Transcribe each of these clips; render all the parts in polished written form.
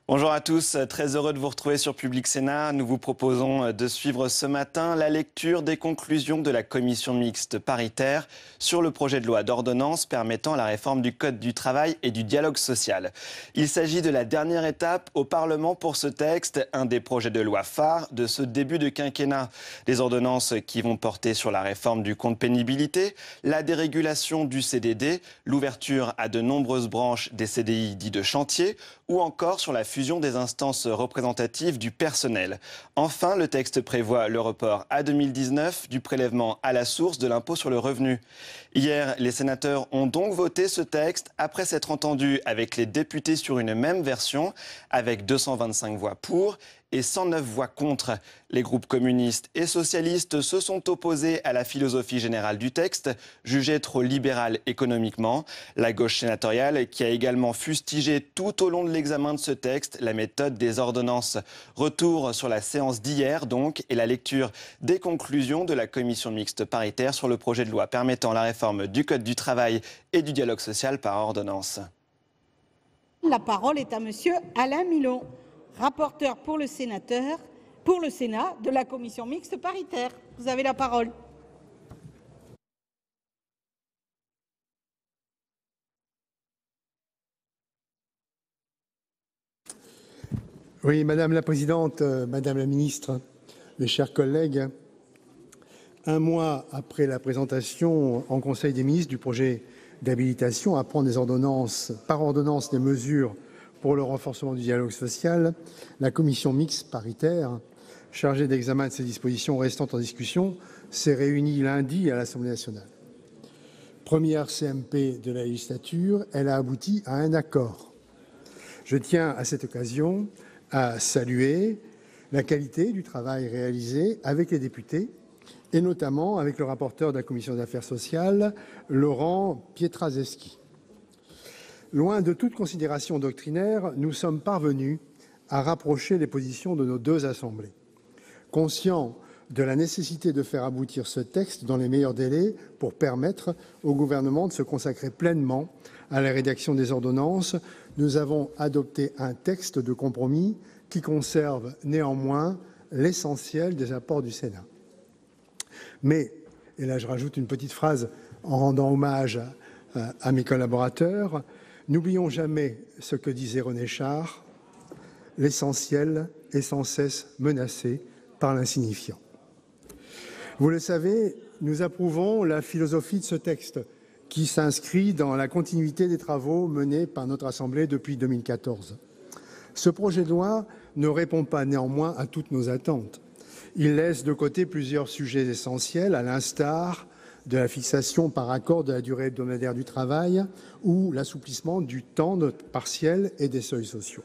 Bonjour à tous, très heureux de vous retrouver sur Public Sénat. Nous vous proposons de suivre ce matin la lecture des conclusions de la commission mixte paritaire sur le projet de loi d'ordonnance permettant la réforme du Code du travail et du dialogue social. Il s'agit de la dernière étape au Parlement pour ce texte, un des projets de loi phares de ce début de quinquennat. Des ordonnances qui vont porter sur la réforme du compte pénibilité, la dérégulation du CDD, l'ouverture à de nombreuses branches des CDI dits de chantier ou encore sur la fusion des instances représentatives du personnel. Enfin, le texte prévoit le report à 2019 du prélèvement à la source de l'impôt sur le revenu. Hier, les sénateurs ont donc voté ce texte après s'être entendus avec les députés sur une même version, avec 225 voix pour et 109 voix contre. Les groupes communistes et socialistes se sont opposés à la philosophie générale du texte, jugée trop libérale économiquement. La gauche sénatoriale qui a également fustigé tout au long de l'examen de ce texte la méthode des ordonnances. Retour sur la séance d'hier donc et la lecture des conclusions de la commission mixte paritaire sur le projet de loi permettant la réforme du Code du travail et du dialogue social par ordonnance. La parole est à monsieur Alain Milon, rapporteur pour le Sénat de la commission mixte paritaire. Vous avez la parole. Oui, Madame la Présidente, Madame la Ministre, mes chers collègues, un mois après la présentation en Conseil des ministres du projet d'habilitation à prendre par ordonnance des mesures pour le renforcement du dialogue social, la commission mixte paritaire chargée d'examen de ces dispositions restantes en discussion s'est réunie lundi à l'Assemblée nationale. Première CMP de la législature, elle a abouti à un accord. Je tiens à cette occasion à saluer la qualité du travail réalisé avec les députés et notamment avec le rapporteur de la commission des affaires sociales, Laurent Pietraszewski. Loin de toute considération doctrinaire, nous sommes parvenus à rapprocher les positions de nos deux assemblées. Conscients de la nécessité de faire aboutir ce texte dans les meilleurs délais pour permettre au gouvernement de se consacrer pleinement à la rédaction des ordonnances, nous avons adopté un texte de compromis qui conserve néanmoins l'essentiel des apports du Sénat. Mais, et là je rajoute une petite phrase en rendant hommage à mes collaborateurs, n'oublions jamais ce que disait René Char, l'essentiel est sans cesse menacé par l'insignifiant. Vous le savez, nous approuvons la philosophie de ce texte qui s'inscrit dans la continuité des travaux menés par notre Assemblée depuis 2014. Ce projet de loi ne répond pas néanmoins à toutes nos attentes. Il laisse de côté plusieurs sujets essentiels, à l'instar de la fixation par accord de la durée hebdomadaire du travail ou l'assouplissement du temps partiel et des seuils sociaux.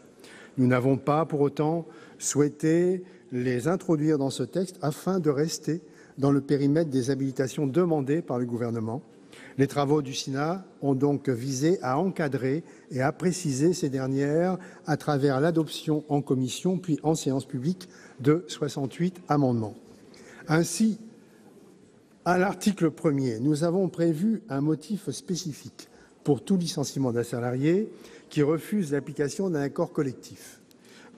Nous n'avons pas pour autant souhaité les introduire dans ce texte afin de rester dans le périmètre des habilitations demandées par le gouvernement. Les travaux du Sénat ont donc visé à encadrer et à préciser ces dernières à travers l'adoption en commission puis en séance publique de 68 amendements. Ainsi, à l'article 1er, nous avons prévu un motif spécifique pour tout licenciement d'un salarié qui refuse l'application d'un accord collectif.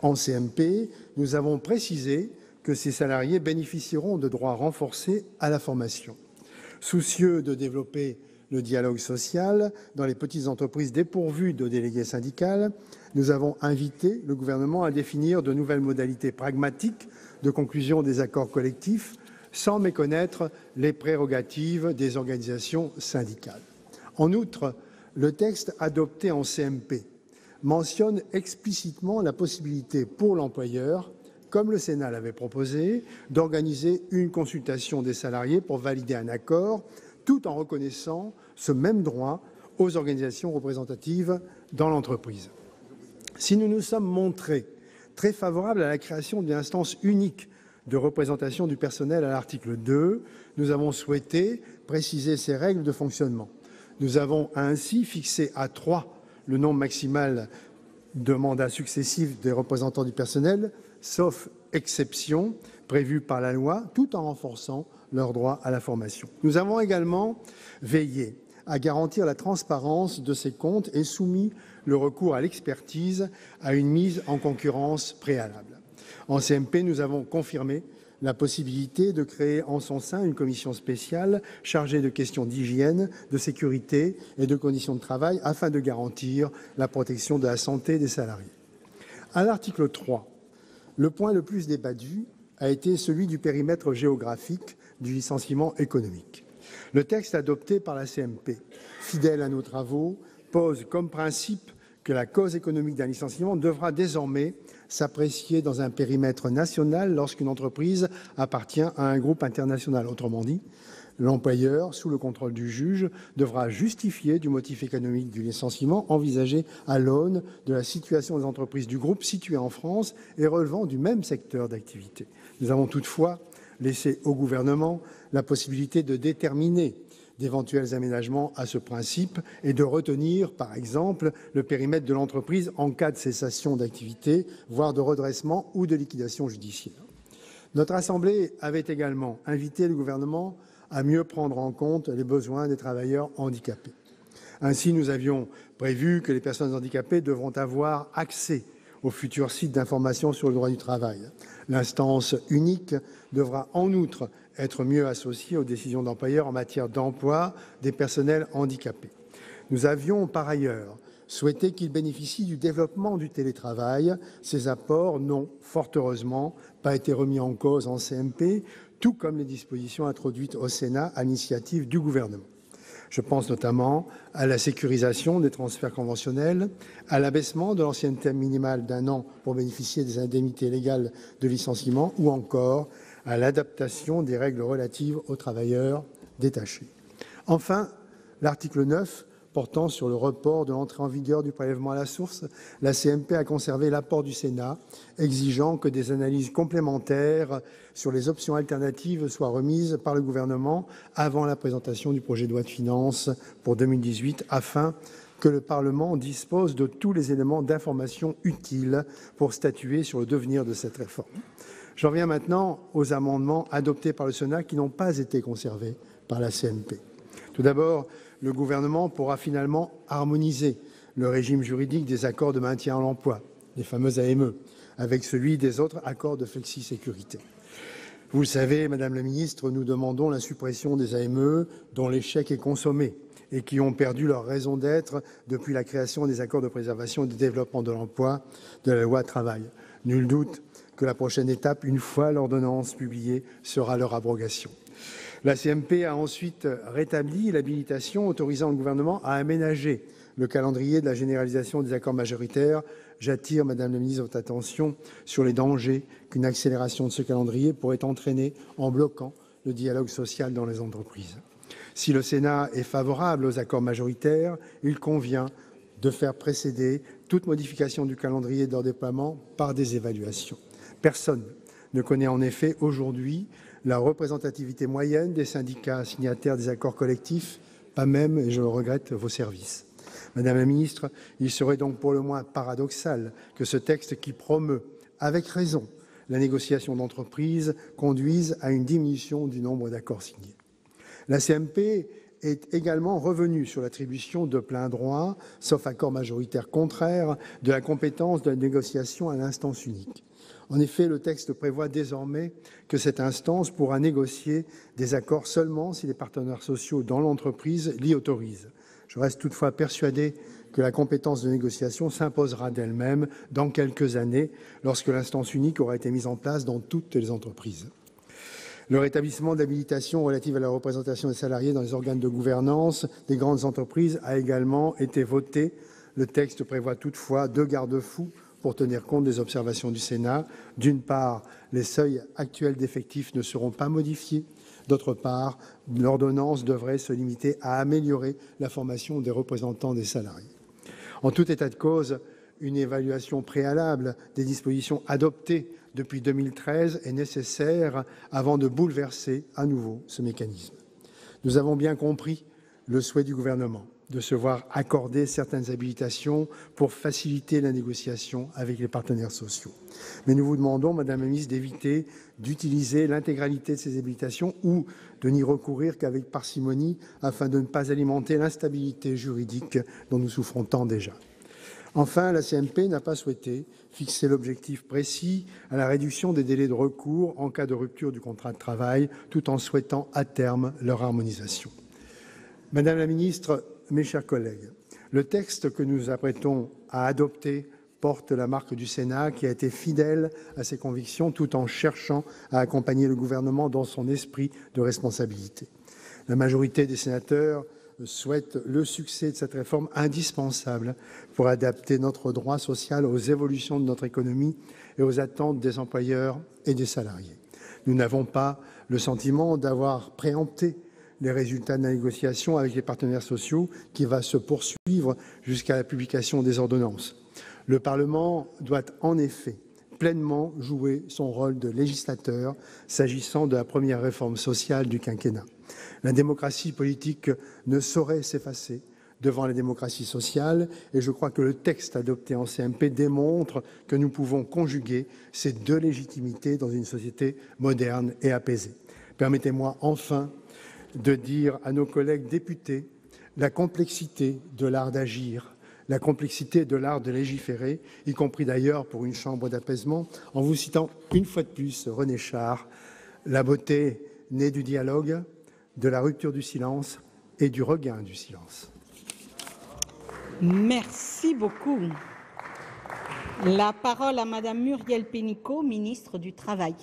En CMP, nous avons précisé que ces salariés bénéficieront de droits renforcés à la formation. Soucieux de développer le dialogue social dans les petites entreprises dépourvues de délégué syndical, nous avons invité le gouvernement à définir de nouvelles modalités pragmatiques de conclusion des accords collectifs sans méconnaître les prérogatives des organisations syndicales. En outre, le texte adopté en CMP mentionne explicitement la possibilité pour l'employeur, comme le Sénat l'avait proposé, d'organiser une consultation des salariés pour valider un accord, tout en reconnaissant ce même droit aux organisations représentatives dans l'entreprise. Si nous nous sommes montrés très favorables à la création d'une instance unique de représentation du personnel à l'article 2, nous avons souhaité préciser ses règles de fonctionnement. Nous avons ainsi fixé à 3 le nombre maximal de mandats successifs des représentants du personnel, sauf exception prévue par la loi, tout en renforçant leur droit à la formation. Nous avons également veillé à garantir la transparence de ces comptes et soumis le recours à l'expertise à une mise en concurrence préalable. En CMP, nous avons confirmé la possibilité de créer en son sein une commission spéciale chargée de questions d'hygiène, de sécurité et de conditions de travail afin de garantir la protection de la santé des salariés. À l'article 3, le point le plus débattu a été celui du périmètre géographique du licenciement économique. Le texte adopté par la CMP, fidèle à nos travaux, pose comme principe que la cause économique d'un licenciement devra désormais s'apprécier dans un périmètre national lorsqu'une entreprise appartient à un groupe international. Autrement dit, l'employeur, sous le contrôle du juge, devra justifier du motif économique du licenciement envisagé à l'aune de la situation des entreprises du groupe situées en France et relevant du même secteur d'activité. Nous avons toutefois laissé au gouvernement la possibilité de déterminer d'éventuels aménagements à ce principe et de retenir, par exemple, le périmètre de l'entreprise en cas de cessation d'activité, voire de redressement ou de liquidation judiciaire. Notre Assemblée avait également invité le gouvernement à mieux prendre en compte les besoins des travailleurs handicapés. Ainsi, nous avions prévu que les personnes handicapées devront avoir accès au futur site d'information sur le droit du travail. L'instance unique devra en outre être mieux associée aux décisions d'employeurs en matière d'emploi des personnels handicapés. Nous avions par ailleurs souhaité qu'ils bénéficient du développement du télétravail. Ces apports n'ont, fort heureusement, pas été remis en cause en CMP, tout comme les dispositions introduites au Sénat à l'initiative du gouvernement. Je pense notamment à la sécurisation des transferts conventionnels, à l'abaissement de l'ancienneté minimale d'1 an pour bénéficier des indemnités légales de licenciement ou encore à l'adaptation des règles relatives aux travailleurs détachés. Enfin, l'article 9 portant sur le report de l'entrée en vigueur du prélèvement à la source, la CMP a conservé l'apport du Sénat, exigeant que des analyses complémentaires sur les options alternatives soient remises par le gouvernement avant la présentation du projet de loi de finances pour 2018, afin que le Parlement dispose de tous les éléments d'information utiles pour statuer sur le devenir de cette réforme. J'en viens maintenant aux amendements adoptés par le Sénat qui n'ont pas été conservés par la CMP. Tout d'abord, le gouvernement pourra finalement harmoniser le régime juridique des accords de maintien en emploi, les fameux AME, avec celui des autres accords de flexisécurité. Vous le savez, Madame la Ministre, nous demandons la suppression des AME dont l'échec est consommé et qui ont perdu leur raison d'être depuis la création des accords de préservation et de développement de l'emploi de la loi Travail. Nul doute que la prochaine étape, une fois l'ordonnance publiée, sera leur abrogation. La CMP a ensuite rétabli l'habilitation autorisant le gouvernement à aménager le calendrier de la généralisation des accords majoritaires. J'attire, Madame la Ministre, votre attention sur les dangers qu'une accélération de ce calendrier pourrait entraîner en bloquant le dialogue social dans les entreprises. Si le Sénat est favorable aux accords majoritaires, il convient de faire précéder toute modification du calendrier de leur déploiement par des évaluations. Personne ne connaît en effet aujourd'hui la représentativité moyenne des syndicats signataires des accords collectifs, pas même, et je le regrette, vos services. Madame la Ministre, il serait donc pour le moins paradoxal que ce texte qui promeut, avec raison, la négociation d'entreprise conduise à une diminution du nombre d'accords signés. La CMP est également revenue sur l'attribution de plein droit, sauf accord majoritaire contraire, de la compétence de la négociation à l'instance unique. En effet, le texte prévoit désormais que cette instance pourra négocier des accords seulement si les partenaires sociaux dans l'entreprise l'y autorisent. Je reste toutefois persuadé que la compétence de négociation s'imposera d'elle-même dans quelques années, lorsque l'instance unique aura été mise en place dans toutes les entreprises. Le rétablissement de l'habilitation relative à la représentation des salariés dans les organes de gouvernance des grandes entreprises a également été voté. Le texte prévoit toutefois 2 garde-fous pour tenir compte des observations du Sénat. D'une part, les seuils actuels d'effectifs ne seront pas modifiés. D'autre part, l'ordonnance devrait se limiter à améliorer la formation des représentants des salariés. En tout état de cause, une évaluation préalable des dispositions adoptées depuis 2013 est nécessaire avant de bouleverser à nouveau ce mécanisme. Nous avons bien compris le souhait du gouvernement de se voir accorder certaines habilitations pour faciliter la négociation avec les partenaires sociaux. Mais nous vous demandons, Madame la ministre, d'éviter d'utiliser l'intégralité de ces habilitations ou de n'y recourir qu'avec parcimonie afin de ne pas alimenter l'instabilité juridique dont nous souffrons tant déjà. Enfin, la CMP n'a pas souhaité fixer l'objectif précis à la réduction des délais de recours en cas de rupture du contrat de travail, tout en souhaitant à terme leur harmonisation. Madame la ministre, mes chers collègues, le texte que nous nous apprêtons à adopter porte la marque du Sénat qui a été fidèle à ses convictions tout en cherchant à accompagner le gouvernement dans son esprit de responsabilité. La majorité des sénateurs souhaite le succès de cette réforme indispensable pour adapter notre droit social aux évolutions de notre économie et aux attentes des employeurs et des salariés. Nous n'avons pas le sentiment d'avoir préempté les résultats de la négociation avec les partenaires sociaux qui va se poursuivre jusqu'à la publication des ordonnances. Le Parlement doit en effet pleinement jouer son rôle de législateur s'agissant de la première réforme sociale du quinquennat. La démocratie politique ne saurait s'effacer devant la démocratie sociale et je crois que le texte adopté en CMP démontre que nous pouvons conjuguer ces deux légitimités dans une société moderne et apaisée. Permettez-moi enfin de dire à nos collègues députés la complexité de l'art d'agir, la complexité de l'art de légiférer, y compris d'ailleurs pour une chambre d'apaisement, en vous citant une fois de plus René Char, la beauté née du dialogue, de la rupture du silence et du regain du silence. Merci beaucoup. La parole à Madame Muriel Pénicaud, ministre du Travail.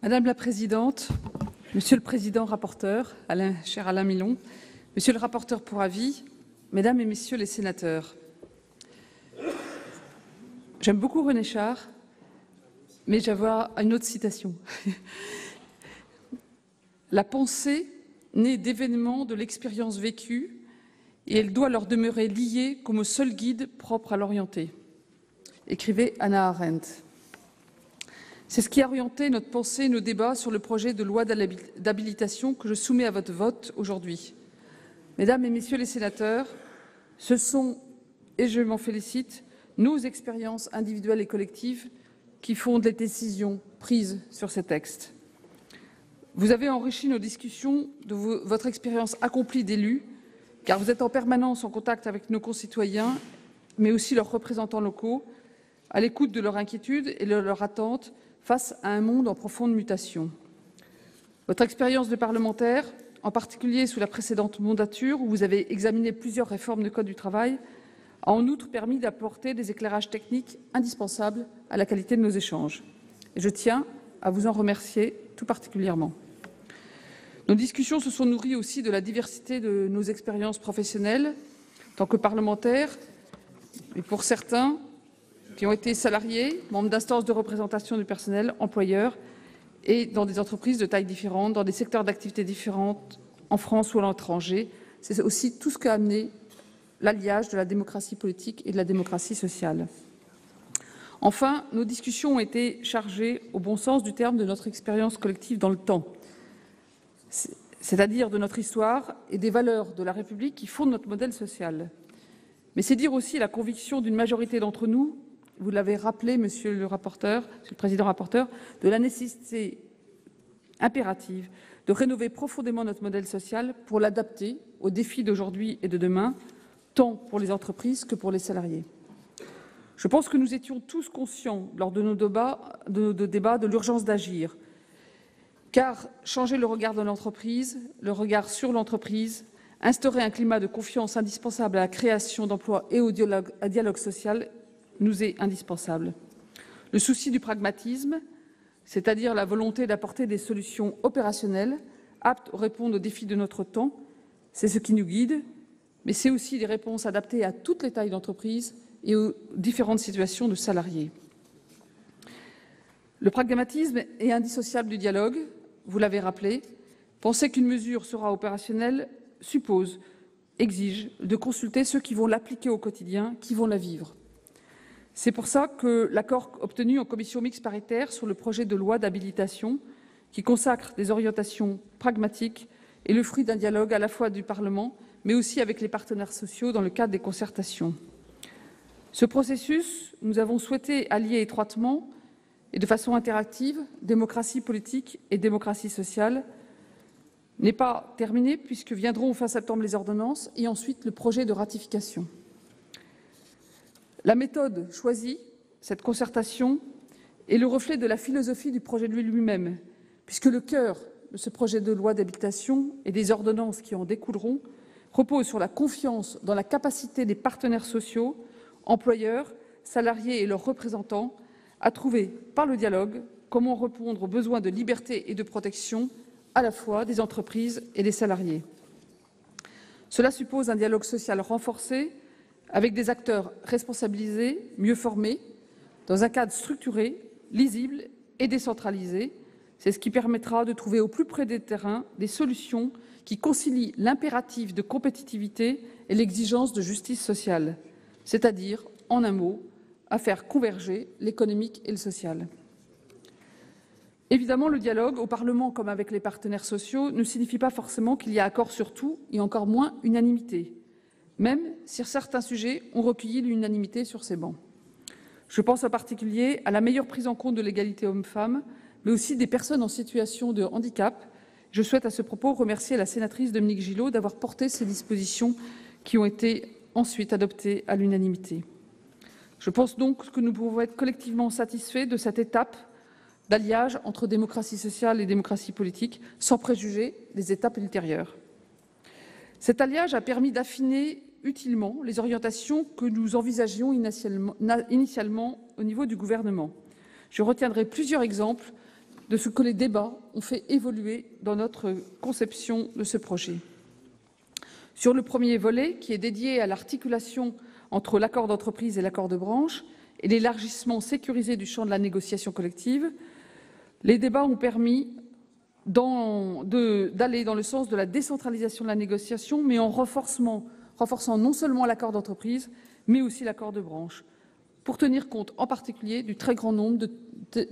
Madame la Présidente, Monsieur le Président rapporteur, cher Alain Milon, Monsieur le rapporteur pour avis, Mesdames et Messieurs les sénateurs, j'aime beaucoup René Char, mais j'avais une autre citation. La pensée naît d'événements de l'expérience vécue et elle doit leur demeurer liée comme au seul guide propre à l'orienter, écrivait Hannah Arendt. C'est ce qui a orienté notre pensée et nos débats sur le projet de loi d'habilitation que je soumets à votre vote aujourd'hui. Mesdames et Messieurs les sénateurs, ce sont, et je m'en félicite, nos expériences individuelles et collectives qui fondent les décisions prises sur ces textes. Vous avez enrichi nos discussions de votre expérience accomplie d'élu, car vous êtes en permanence en contact avec nos concitoyens, mais aussi leurs représentants locaux, à l'écoute de leurs inquiétudes et de leurs attentes face à un monde en profonde mutation. Votre expérience de parlementaire, en particulier sous la précédente mandature, où vous avez examiné plusieurs réformes du Code du travail, a en outre permis d'apporter des éclairages techniques indispensables à la qualité de nos échanges. Et je tiens à vous en remercier tout particulièrement. Nos discussions se sont nourries aussi de la diversité de nos expériences professionnelles, en tant que parlementaires, et pour certains, qui ont été salariés, membres d'instances de représentation du personnel, employeurs, et dans des entreprises de tailles différentes, dans des secteurs d'activité différentes, en France ou à l'étranger. C'est aussi tout ce qu'a amené l'alliage de la démocratie politique et de la démocratie sociale. Enfin, nos discussions ont été chargées, au bon sens du terme, de notre expérience collective dans le temps, c'est-à-dire de notre histoire et des valeurs de la République qui fondent notre modèle social. Mais c'est dire aussi la conviction d'une majorité d'entre nous, vous l'avez rappelé, Monsieur le Président rapporteur, de la nécessité impérative de rénover profondément notre modèle social pour l'adapter aux défis d'aujourd'hui et de demain, tant pour les entreprises que pour les salariés. Je pense que nous étions tous conscients, lors de nos débats, de l'urgence d'agir, car changer le regard de l'entreprise, le regard sur l'entreprise, instaurer un climat de confiance indispensable à la création d'emplois et au dialogue social nous est indispensable. Le souci du pragmatisme, c'est-à-dire la volonté d'apporter des solutions opérationnelles aptes à répondre aux défis de notre temps, c'est ce qui nous guide, mais c'est aussi des réponses adaptées à toutes les tailles d'entreprise et aux différentes situations de salariés. Le pragmatisme est indissociable du dialogue, vous l'avez rappelé. Penser qu'une mesure sera opérationnelle suppose exige de consulter ceux qui vont l'appliquer au quotidien, qui vont la vivre. C'est pour ça que l'accord obtenu en commission mixte paritaire sur le projet de loi d'habilitation, qui consacre des orientations pragmatiques, est le fruit d'un dialogue à la fois du Parlement, mais aussi avec les partenaires sociaux dans le cadre des concertations. Ce processus, nous avons souhaité allier étroitement et de façon interactive démocratie politique et démocratie sociale, n'est pas terminé puisque viendront fin septembre les ordonnances et ensuite le projet de ratification. La méthode choisie, cette concertation, est le reflet de la philosophie du projet de loi lui-même, puisque le cœur de ce projet de loi d'habilitation et des ordonnances qui en découleront repose sur la confiance dans la capacité des partenaires sociaux, employeurs, salariés et leurs représentants, à trouver, par le dialogue, comment répondre aux besoins de liberté et de protection à la fois des entreprises et des salariés. Cela suppose un dialogue social renforcé, avec des acteurs responsabilisés, mieux formés, dans un cadre structuré, lisible et décentralisé. C'est ce qui permettra de trouver au plus près des terrains des solutions qui concilient l'impératif de compétitivité et l'exigence de justice sociale, c'est-à-dire, en un mot, à faire converger l'économique et le social. Évidemment, le dialogue, au Parlement comme avec les partenaires sociaux, ne signifie pas forcément qu'il y a accord sur tout et encore moins unanimité, même si certains sujets ont recueilli l'unanimité sur ces bancs. Je pense en particulier à la meilleure prise en compte de l'égalité hommes-femmes, mais aussi des personnes en situation de handicap. Je souhaite à ce propos remercier la sénatrice Dominique Gillot d'avoir porté ces dispositions qui ont été ensuite adoptées à l'unanimité. Je pense donc que nous pouvons être collectivement satisfaits de cette étape d'alliage entre démocratie sociale et démocratie politique, sans préjuger les étapes ultérieures. Cet alliage a permis d'affiner utilement les orientations que nous envisagions initialement au niveau du gouvernement. Je retiendrai plusieurs exemples de ce que les débats ont fait évoluer dans notre conception de ce projet. Sur le premier volet, qui est dédié à l'articulation entre l'accord d'entreprise et l'accord de branche et l'élargissement sécurisé du champ de la négociation collective, les débats ont permis d'aller dans le sens de la décentralisation de la négociation, mais en renforçant non seulement l'accord d'entreprise, mais aussi l'accord de branche, pour tenir compte en particulier du très grand nombre de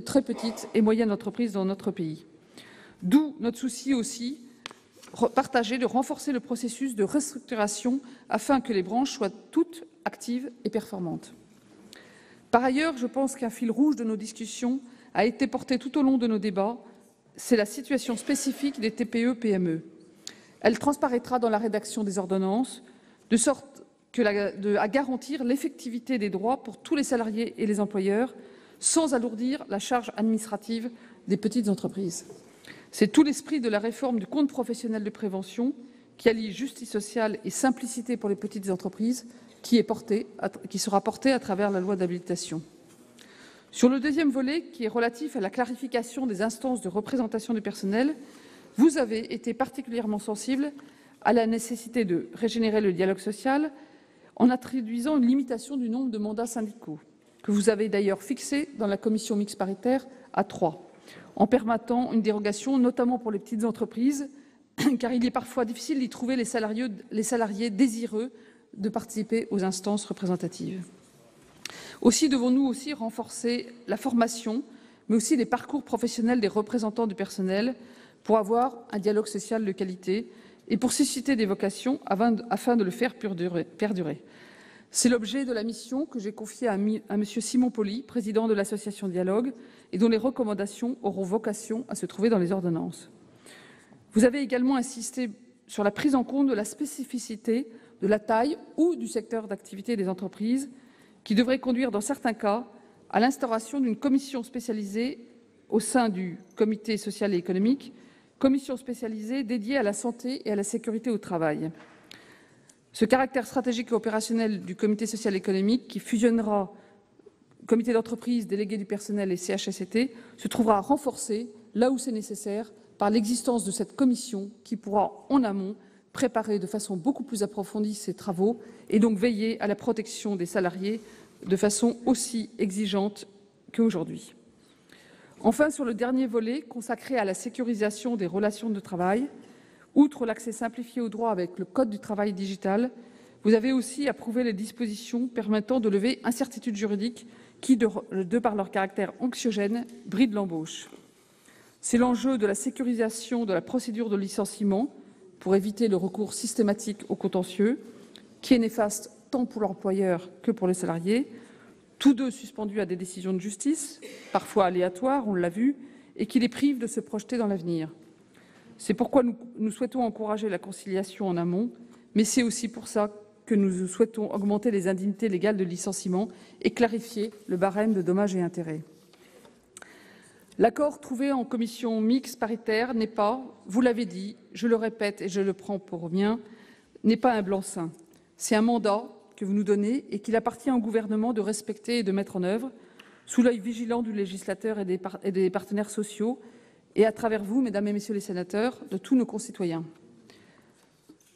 très petites et moyennes entreprises dans notre pays. D'où notre souci aussi partagé de renforcer le processus de restructuration afin que les branches soient toutes actives et performantes. Par ailleurs, je pense qu'un fil rouge de nos discussions a été porté tout au long de nos débats, c'est la situation spécifique des TPE-PME. Elle transparaîtra dans la rédaction des ordonnances, de sorte à garantir l'effectivité des droits pour tous les salariés et les employeurs, sans alourdir la charge administrative des petites entreprises. C'est tout l'esprit de la réforme du compte professionnel de prévention, qui allie justice sociale et simplicité pour les petites entreprises, qui sera portée à travers la loi d'habilitation. Sur le deuxième volet, qui est relatif à la clarification des instances de représentation du personnel, vous avez été particulièrement sensible à la nécessité de régénérer le dialogue social en introduisant une limitation du nombre de mandats syndicaux, que vous avez d'ailleurs fixé dans la commission mixte paritaire à 3, en permettant une dérogation, notamment pour les petites entreprises, car il est parfois difficile d'y trouver les salariés désireux de participer aux instances représentatives. Aussi devons-nous aussi renforcer la formation, mais aussi les parcours professionnels des représentants du personnel pour avoir un dialogue social de qualité et pour susciter des vocations afin de le faire perdurer. C'est l'objet de la mission que j'ai confiée à M. Simon Pauly, président de l'association Dialogue, et dont les recommandations auront vocation à se trouver dans les ordonnances. Vous avez également insisté sur la prise en compte de la spécificité de la taille ou du secteur d'activité des entreprises, qui devrait conduire, dans certains cas, à l'instauration d'une commission spécialisée au sein du comité social et économique, commission spécialisée dédiée à la santé et à la sécurité au travail. Ce caractère stratégique et opérationnel du comité social et économique, qui fusionnera comité d'entreprise, délégué du personnel et CHSCT, se trouvera renforcé, là où c'est nécessaire, par l'existence de cette commission qui pourra, en amont, préparer de façon beaucoup plus approfondie ces travaux et donc veiller à la protection des salariés de façon aussi exigeante qu'aujourd'hui. Enfin, sur le dernier volet, consacré à la sécurisation des relations de travail, Outre l'accès simplifié au droit avec le Code du travail digital, vous avez aussi approuvé les dispositions permettant de lever incertitudes juridiques qui, de par leur caractère anxiogène, brident l'embauche. C'est l'enjeu de la sécurisation de la procédure de licenciement pour éviter le recours systématique au contentieux, qui est néfaste tant pour l'employeur que pour les salariés, tous deux suspendus à des décisions de justice, parfois aléatoires, on l'a vu, et qui les privent de se projeter dans l'avenir. C'est pourquoi nous souhaitons encourager la conciliation en amont, mais c'est aussi pour ça que nous souhaitons augmenter les indemnités légales de licenciement et clarifier le barème de dommages et intérêts. L'accord trouvé en commission mixte paritaire n'est pas, vous l'avez dit, je le répète et je le prends pour mien, n'est pas un blanc-seing. C'est un mandat que vous nous donnez et qu'il appartient au gouvernement de respecter et de mettre en œuvre, sous l'œil vigilant du législateur et des partenaires sociaux, et à travers vous, mesdames et messieurs les sénateurs, de tous nos concitoyens.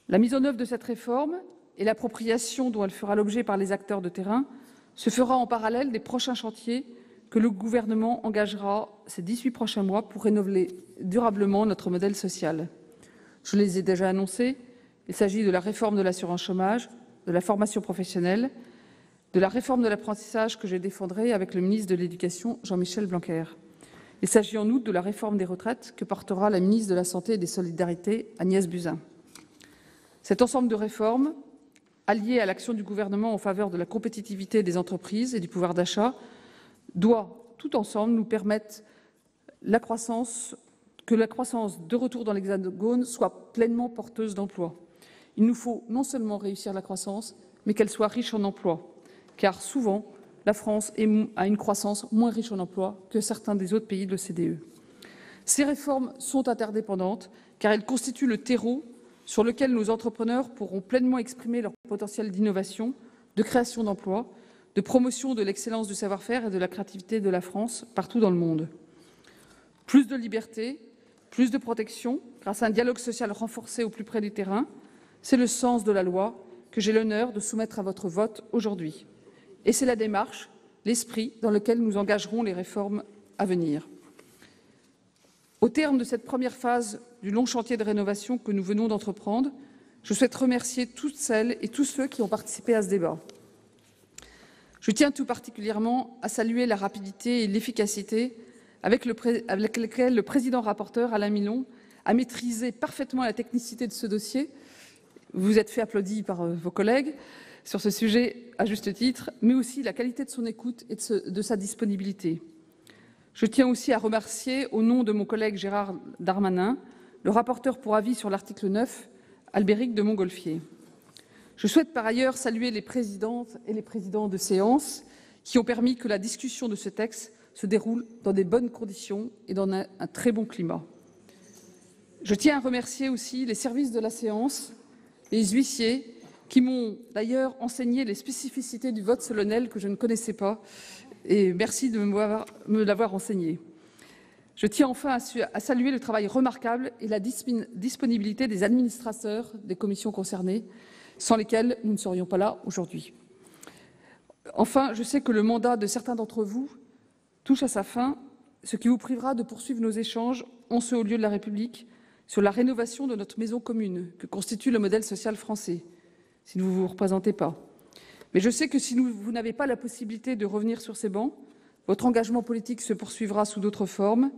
La mise en œuvre de cette réforme et l'appropriation dont elle fera l'objet par les acteurs de terrain se fera en parallèle des prochains chantiers que le gouvernement engagera ces 18 prochains mois pour rénover durablement notre modèle social. Je les ai déjà annoncés. Il s'agit de la réforme de l'assurance chômage, de la formation professionnelle, de la réforme de l'apprentissage que je défendrai avec le ministre de l'Éducation, Jean-Michel Blanquer. Il s'agit en outre de la réforme des retraites que portera la ministre de la Santé et des Solidarités, Agnès Buzyn. Cet ensemble de réformes, allié à l'action du gouvernement en faveur de la compétitivité des entreprises et du pouvoir d'achat, doit, tout ensemble, nous permettre que la croissance de retour dans l'Hexagone soit pleinement porteuse d'emplois. Il nous faut non seulement réussir la croissance, mais qu'elle soit riche en emplois, car souvent, la France a une croissance moins riche en emplois que certains des autres pays de l'OCDE. Ces réformes sont interdépendantes, car elles constituent le terreau sur lequel nos entrepreneurs pourront pleinement exprimer leur potentiel d'innovation, de création d'emplois, de promotion de l'excellence du savoir-faire et de la créativité de la France partout dans le monde. Plus de liberté, plus de protection, grâce à un dialogue social renforcé au plus près du terrain, c'est le sens de la loi que j'ai l'honneur de soumettre à votre vote aujourd'hui. Et c'est la démarche, l'esprit dans lequel nous engagerons les réformes à venir. Au terme de cette première phase du long chantier de rénovation que nous venons d'entreprendre, je souhaite remercier toutes celles et tous ceux qui ont participé à ce débat. Je tiens tout particulièrement à saluer la rapidité et l'efficacité avec lesquelles le président rapporteur, Alain Milon, a maîtrisé parfaitement la technicité de ce dossier. Vous êtes fait applaudir par vos collègues sur ce sujet, à juste titre, mais aussi la qualité de son écoute et de sa disponibilité. Je tiens aussi à remercier, au nom de mon collègue Gérald Darmanin, le rapporteur pour avis sur l'article 9, Albéric de Montgolfier. Je souhaite par ailleurs saluer les présidentes et les présidents de séance qui ont permis que la discussion de ce texte se déroule dans de bonnes conditions et dans un très bon climat. Je tiens à remercier aussi les services de la séance, les huissiers, qui m'ont d'ailleurs enseigné les spécificités du vote solennel que je ne connaissais pas, et merci de me l'avoir enseigné. Je tiens enfin à saluer le travail remarquable et la disponibilité des administrateurs des commissions concernées, sans lesquels nous ne serions pas là aujourd'hui. Enfin, je sais que le mandat de certains d'entre vous touche à sa fin, ce qui vous privera de poursuivre nos échanges en ce haut lieu de la République sur la rénovation de notre maison commune que constitue le modèle social français, si vous ne vous représentez pas. Mais je sais que si vous n'avez pas la possibilité de revenir sur ces bancs, votre engagement politique se poursuivra sous d'autres formes,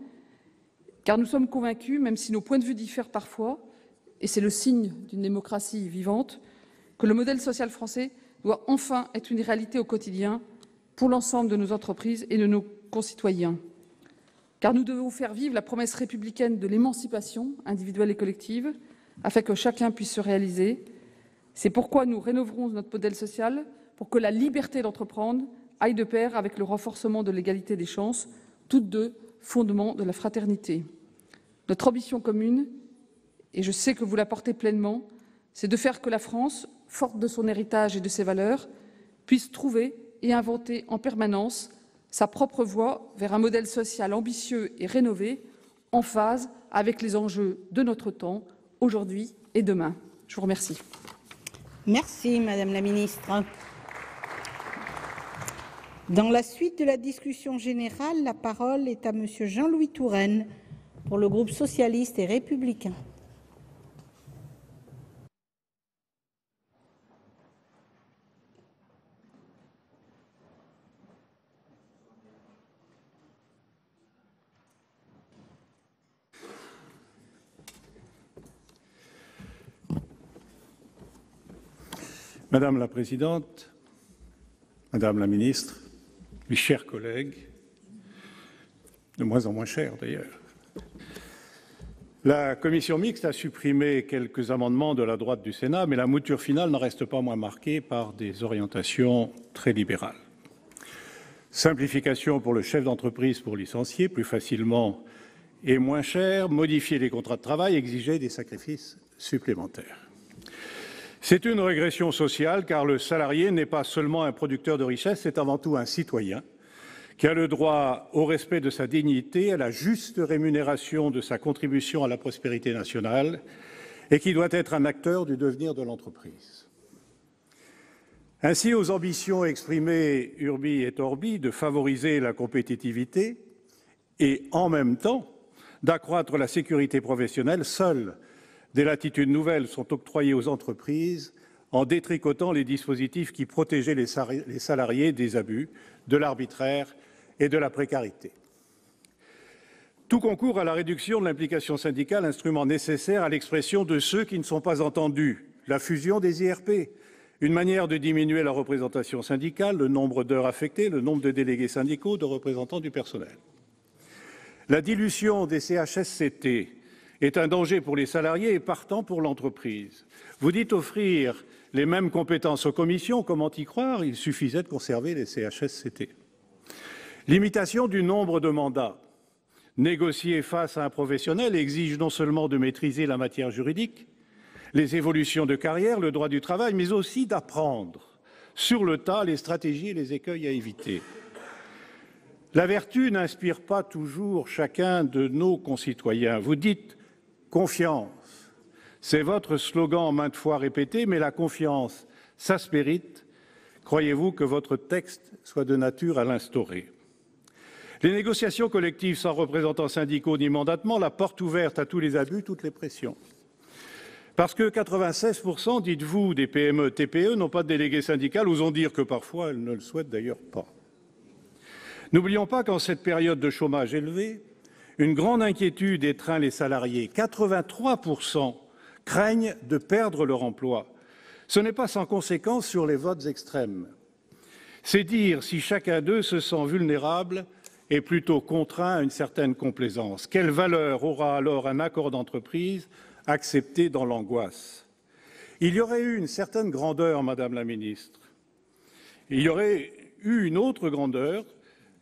car nous sommes convaincus, même si nos points de vue diffèrent parfois, et c'est le signe d'une démocratie vivante, que le modèle social français doit enfin être une réalité au quotidien pour l'ensemble de nos entreprises et de nos concitoyens. Car nous devons faire vivre la promesse républicaine de l'émancipation individuelle et collective, afin que chacun puisse se réaliser. C'est pourquoi nous rénoverons notre modèle social, pour que la liberté d'entreprendre aille de pair avec le renforcement de l'égalité des chances, toutes deux fondements de la fraternité. Notre ambition commune, et je sais que vous la portez pleinement, c'est de faire que la France, forte de son héritage et de ses valeurs, puisse trouver et inventer en permanence sa propre voie vers un modèle social ambitieux et rénové, en phase avec les enjeux de notre temps, aujourd'hui et demain. Je vous remercie. Merci, Madame la Ministre. Dans la suite de la discussion générale, la parole est à Monsieur Jean-Louis Touraine pour le groupe socialiste et républicain. Madame la Présidente, Madame la Ministre, mes chers collègues, de moins en moins chers d'ailleurs, la commission mixte a supprimé quelques amendements de la droite du Sénat, mais la mouture finale n'en reste pas moins marquée par des orientations très libérales. Simplification pour le chef d'entreprise pour licencier plus facilement et moins cher, modifier les contrats de travail, exiger des sacrifices supplémentaires. C'est une régression sociale car le salarié n'est pas seulement un producteur de richesse, c'est avant tout un citoyen qui a le droit au respect de sa dignité, à la juste rémunération de sa contribution à la prospérité nationale et qui doit être un acteur du devenir de l'entreprise. Ainsi, aux ambitions exprimées urbi et orbi de favoriser la compétitivité et en même temps d'accroître la sécurité professionnelle, seules des latitudes nouvelles sont octroyées aux entreprises en détricotant les dispositifs qui protégeaient les salariés des abus, de l'arbitraire et de la précarité. Tout concourt à la réduction de l'implication syndicale, instrument nécessaire à l'expression de ceux qui ne sont pas entendus. La fusion des IRP, une manière de diminuer la représentation syndicale, le nombre d'heures affectées, le nombre de délégués syndicaux, de représentants du personnel. La dilution des CHSCT est un danger pour les salariés et partant pour l'entreprise. Vous dites offrir les mêmes compétences aux commissions, comment y croire? Il suffisait de conserver les CHSCT. Limitation du nombre de mandats. Négocier face à un professionnel exige non seulement de maîtriser la matière juridique, les évolutions de carrière, le droit du travail, mais aussi d'apprendre sur le tas les stratégies et les écueils à éviter. La vertu n'inspire pas toujours chacun de nos concitoyens. Vous dites confiance. C'est votre slogan maintes fois répété, mais la confiance s'aspérite. Croyez-vous que votre texte soit de nature à l'instaurer? Les négociations collectives sans représentants syndicaux ni mandatement, la porte ouverte à tous les abus, toutes les pressions. Parce que 96%, dites-vous, des PME, TPE n'ont pas de délégué syndical, osons dire que parfois elles ne le souhaitent d'ailleurs pas. N'oublions pas qu'en cette période de chômage élevé, une grande inquiétude étreint les salariés. 83% craignent de perdre leur emploi. Ce n'est pas sans conséquence sur les votes extrêmes. C'est dire si chacun d'eux se sent vulnérable et plutôt contraint à une certaine complaisance. Quelle valeur aura alors un accord d'entreprise accepté dans l'angoisse? Il y aurait eu une certaine grandeur, Madame la Ministre. Il y aurait eu une autre grandeur.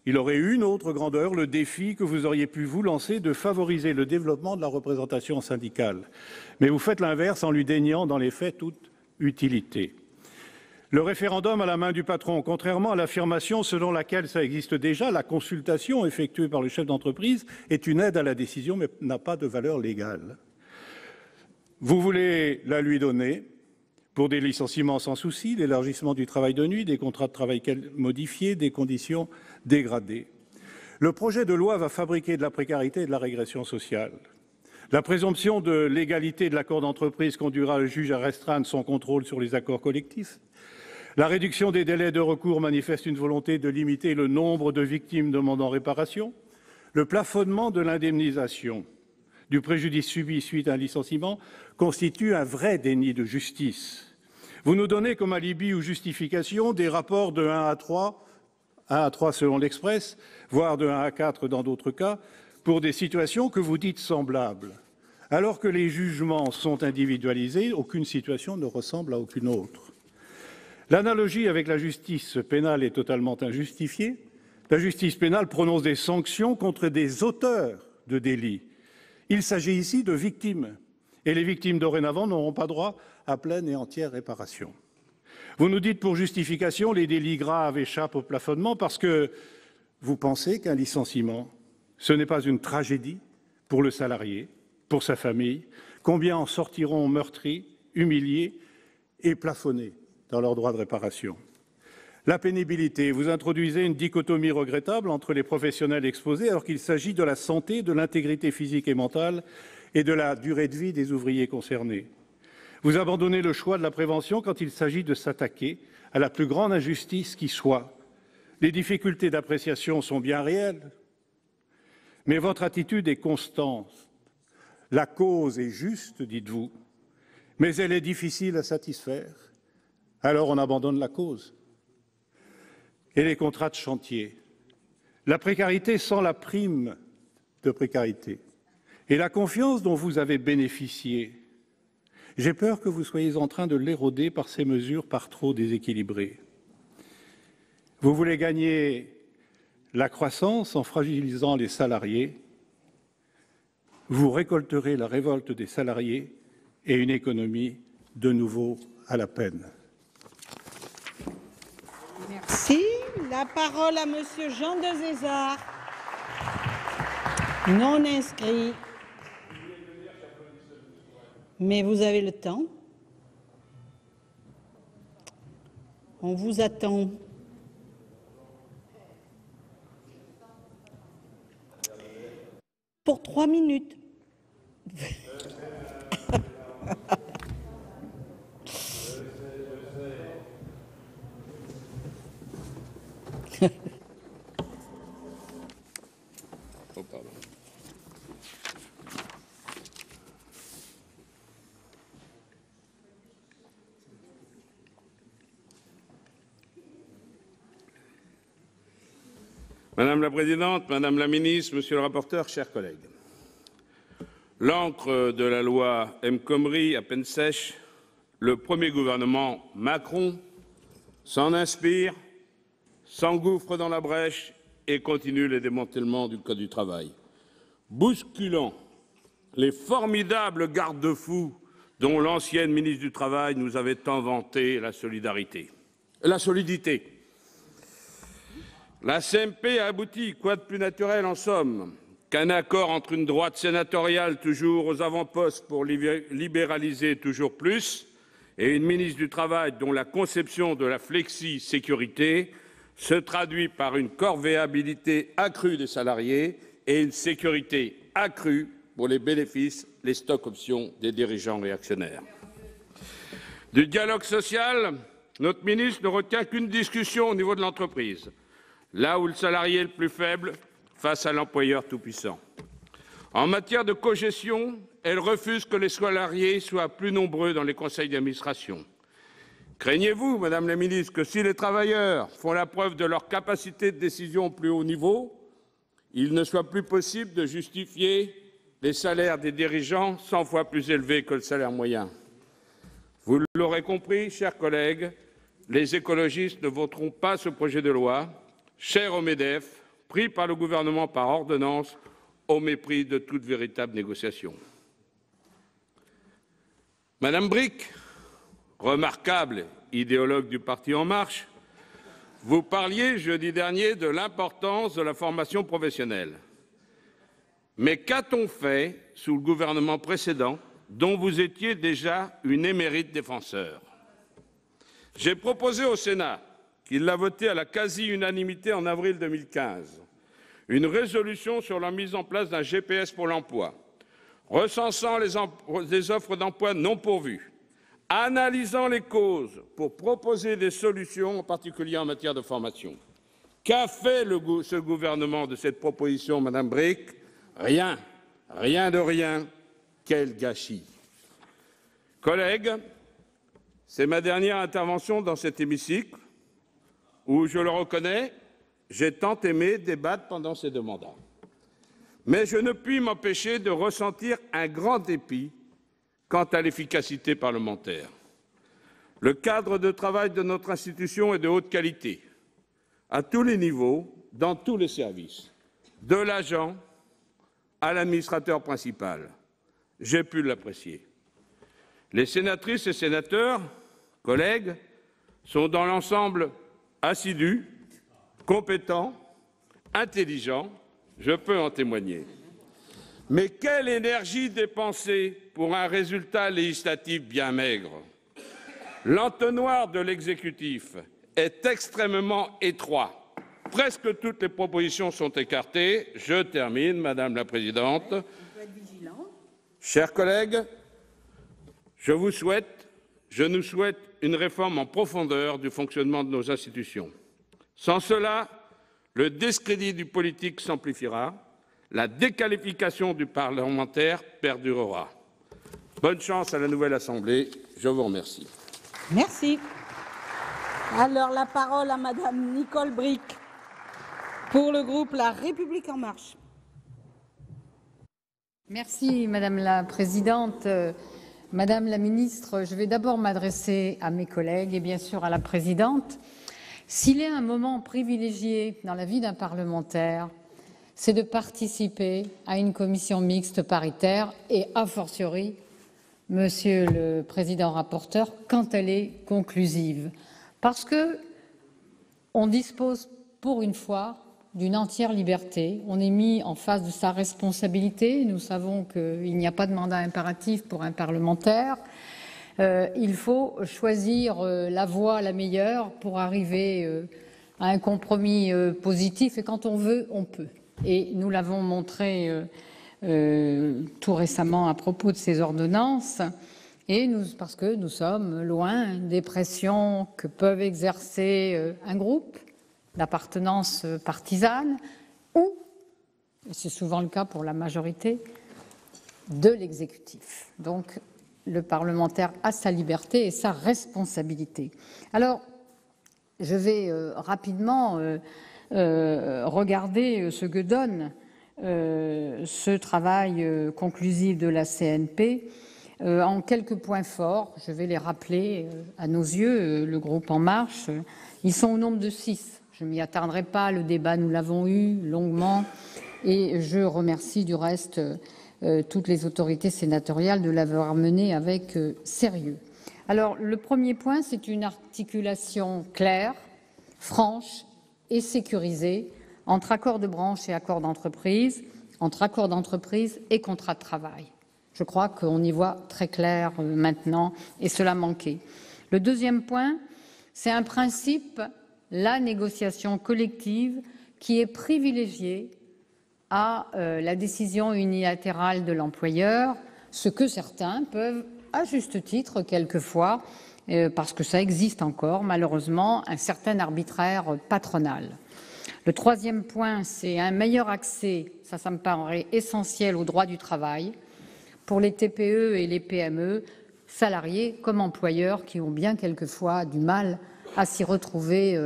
Il aurait eu une autre grandeur, le défi que vous auriez pu vous lancer de favoriser le développement de la représentation syndicale. Mais vous faites l'inverse en lui déniant dans les faits toute utilité. Le référendum à la main du patron, contrairement à l'affirmation selon laquelle ça existe déjà, la consultation effectuée par le chef d'entreprise est une aide à la décision mais n'a pas de valeur légale. Vous voulez la lui donner pour des licenciements sans souci, l'élargissement du travail de nuit, des contrats de travail modifiés, des conditions dégradées. Le projet de loi va fabriquer de la précarité et de la régression sociale. La présomption de légalité de l'accord d'entreprise conduira le juge à restreindre son contrôle sur les accords collectifs. La réduction des délais de recours manifeste une volonté de limiter le nombre de victimes demandant réparation. Le plafonnement de l'indemnisation du préjudice subi suite à un licenciement constitue un vrai déni de justice. Vous nous donnez comme alibi ou justification des rapports de 1 à 3 selon l'Express, voire de 1 à 4 dans d'autres cas, pour des situations que vous dites semblables. Alors que les jugements sont individualisés, aucune situation ne ressemble à aucune autre. L'analogie avec la justice pénale est totalement injustifiée. La justice pénale prononce des sanctions contre des auteurs de délits. Il s'agit ici de victimes. Et les victimes dorénavant n'auront pas droit à pleine et entière réparation. Vous nous dites pour justification les délits graves échappent au plafonnement parce que vous pensez qu'un licenciement, ce n'est pas une tragédie pour le salarié, pour sa famille. Combien en sortiront meurtris, humiliés et plafonnés dans leur droit de réparation? La pénibilité, vous introduisez une dichotomie regrettable entre les professionnels exposés alors qu'il s'agit de la santé, de l'intégrité physique et mentale et de la durée de vie des ouvriers concernés. Vous abandonnez le choix de la prévention quand il s'agit de s'attaquer à la plus grande injustice qui soit. Les difficultés d'appréciation sont bien réelles, mais votre attitude est constante. La cause est juste, dites-vous, mais elle est difficile à satisfaire. alors on abandonne la cause. Et les contrats de chantier, la précarité sans la prime de précarité et la confiance dont vous avez bénéficié, j'ai peur que vous soyez en train de l'éroder par ces mesures par trop déséquilibrées. Vous voulez gagner la croissance en fragilisant les salariés. Vous récolterez la révolte des salariés et une économie de nouveau à la peine. Merci. La parole à Monsieur Jean Desésar, non inscrit. Mais vous avez le temps. On vous attend. Pour 3 minutes. Oh, pardon. Madame la Présidente, Madame la Ministre, Monsieur le rapporteur, chers collègues. L'encre de la loi El Khomri à peine sèche, le premier gouvernement Macron s'en inspire, s'engouffre dans la brèche et continue le démantèlement du Code du travail, bousculant les formidables garde-fous dont l'ancienne ministre du Travail nous avait tant vanté la solidité. La CMP a abouti, quoi de plus naturel en somme qu'un accord entre une droite sénatoriale toujours aux avant-postes pour libéraliser toujours plus et une ministre du Travail dont la conception de la flexi-sécurité se traduit par une corvéabilité accrue des salariés et une sécurité accrue pour les bénéfices, les stocks options des dirigeants réactionnaires. Du dialogue social, notre ministre ne retient qu'une discussion au niveau de l'entreprise, là où le salarié est le plus faible face à l'employeur tout-puissant. En matière de cogestion, elle refuse que les salariés soient plus nombreux dans les conseils d'administration. Craignez-vous, Madame la Ministre, que si les travailleurs font la preuve de leur capacité de décision au plus haut niveau, il ne soit plus possible de justifier les salaires des dirigeants 100 fois plus élevés que le salaire moyen? Vous l'aurez compris, chers collègues, les écologistes ne voteront pas ce projet de loi, cher au MEDEF, pris par le gouvernement par ordonnance, au mépris de toute véritable négociation. Madame Bricq, remarquable idéologue du parti En Marche, vous parliez jeudi dernier de l'importance de la formation professionnelle. Mais qu'a-t-on fait sous le gouvernement précédent, dont vous étiez déjà une émérite défenseur? J'ai proposé au Sénat, qu'il l'a voté à la quasi-unanimité en avril 2015, une résolution sur la mise en place d'un GPS pour l'emploi, recensant les offres d'emploi non pourvues, analysant les causes pour proposer des solutions, en particulier en matière de formation. Qu'a fait ce gouvernement de cette proposition, Madame Bricq? Rien, rien de rien. Quel gâchis! Collègues, c'est ma dernière intervention dans cet hémicycle où, je le reconnais, j'ai tant aimé débattre pendant ces 2 mandats. Mais je ne puis m'empêcher de ressentir un grand dépit quant à l'efficacité parlementaire. Le cadre de travail de notre institution est de haute qualité, à tous les niveaux, dans tous les services, de l'agent à l'administrateur principal. J'ai pu l'apprécier. Les sénatrices et sénateurs, collègues, sont dans l'ensemble assidus, compétents, intelligents, je peux en témoigner. Mais quelle énergie dépensée pour un résultat législatif bien maigre! L'entonnoir de l'exécutif est extrêmement étroit. Presque toutes les propositions sont écartées. Je termine, Madame la Présidente. Chers collègues, je nous souhaite une réforme en profondeur du fonctionnement de nos institutions. Sans cela, le discrédit du politique s'amplifiera, la déqualification du parlementaire perdurera. Bonne chance à la nouvelle Assemblée. Je vous remercie. Merci. Alors, la parole à Madame Nicole Bricq pour le groupe La République En Marche. Merci Madame la Présidente. Madame la Ministre, je vais d'abord m'adresser à mes collègues et bien sûr à la Présidente. S'il est un moment privilégié dans la vie d'un parlementaire, c'est de participer à une commission mixte paritaire et a fortiori, Monsieur le Président rapporteur, quand elle est conclusive. Parce que on dispose pour une fois d'une entière liberté. On est mis en face de sa responsabilité. Nous savons qu'il n'y a pas de mandat impératif pour un parlementaire. Il faut choisir la voie la meilleure pour arriver à un compromis positif. Et quand on veut, on peut. Et nous l'avons montré tout récemment à propos de ces ordonnances. Et parce que nous sommes loin des pressions que peuvent exercer un groupe d'appartenance partisane ou, et c'est souvent le cas pour la majorité, de l'exécutif. Donc, le parlementaire a sa liberté et sa responsabilité. Alors, je vais rapidement regarder ce que donne ce travail conclusif de la CNP en quelques points forts. Je vais les rappeler à nos yeux, le groupe En Marche. Ils sont au nombre de 6. Je ne m'y attarderai pas, le débat, nous l'avons eu longuement et je remercie du reste toutes les autorités sénatoriales de l'avoir mené avec sérieux. Alors, le premier point, c'est une articulation claire, franche et sécurisée entre accords de branche et accords d'entreprise, entre accords d'entreprise et contrats de travail. Je crois qu'on y voit très clair maintenant et cela manquait. Le deuxième point, c'est un principe, la négociation collective, qui est privilégiée à la décision unilatérale de l'employeur, ce que certains peuvent, à juste titre, quelquefois, parce que ça existe encore, malheureusement, un certain arbitraire patronal. Le troisième point, c'est un meilleur accès, ça me paraît essentiel, au droit du travail, pour les TPE et les PME, salariés comme employeurs, qui ont bien quelquefois du mal à s'y retrouver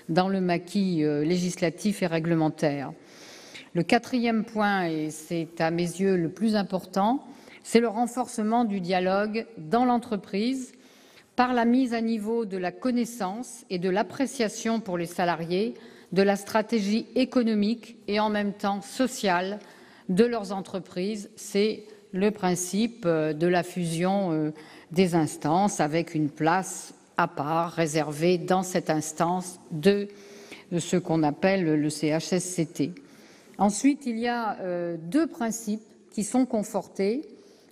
dans le maquis législatif et réglementaire. Le quatrième point, et c'est à mes yeux le plus important, c'est le renforcement du dialogue dans l'entreprise par la mise à niveau de la connaissance et de l'appréciation pour les salariés de la stratégie économique et en même temps sociale de leurs entreprises. C'est le principe de la fusion des instances avec une place à part réservée dans cette instance de ce qu'on appelle le CHSCT. Ensuite, il y a deux principes qui sont confortés,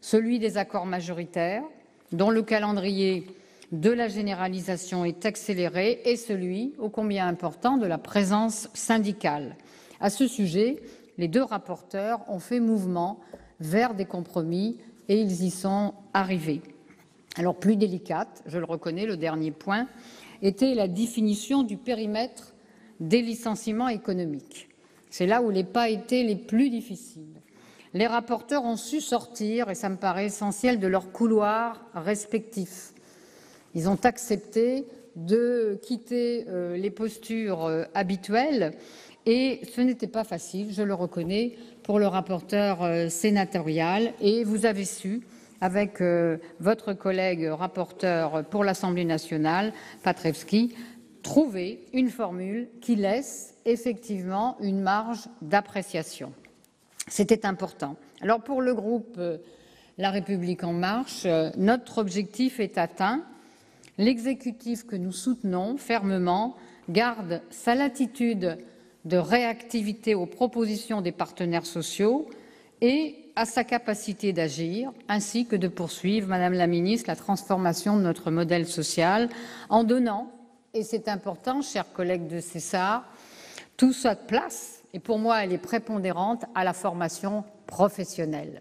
celui des accords majoritaires, dont le calendrier de la généralisation est accéléré, et celui, ô combien important, de la présence syndicale. À ce sujet, les deux rapporteurs ont fait mouvement vers des compromis et ils y sont arrivés. Alors, plus délicate, je le reconnais, le dernier point, était la définition du périmètre des licenciements économiques. C'est là où les pas étaient les plus difficiles. Les rapporteurs ont su sortir, et ça me paraît essentiel, de leurs couloirs respectifs. Ils ont accepté de quitter les postures habituelles et ce n'était pas facile, je le reconnais, pour le rapporteur sénatorial. Et vous avez su, avec votre collègue rapporteur pour l'Assemblée nationale, Patrevski, trouver une formule qui laisse effectivement une marge d'appréciation. C'était important. Alors pour le groupe La République En Marche, notre objectif est atteint. L'exécutif que nous soutenons fermement garde sa latitude de réactivité aux propositions des partenaires sociaux et à sa capacité d'agir, ainsi que de poursuivre, Madame la Ministre, la transformation de notre modèle social en donnant, et c'est important, chers collègues de César, toute sa place, et pour moi elle est prépondérante, à la formation professionnelle,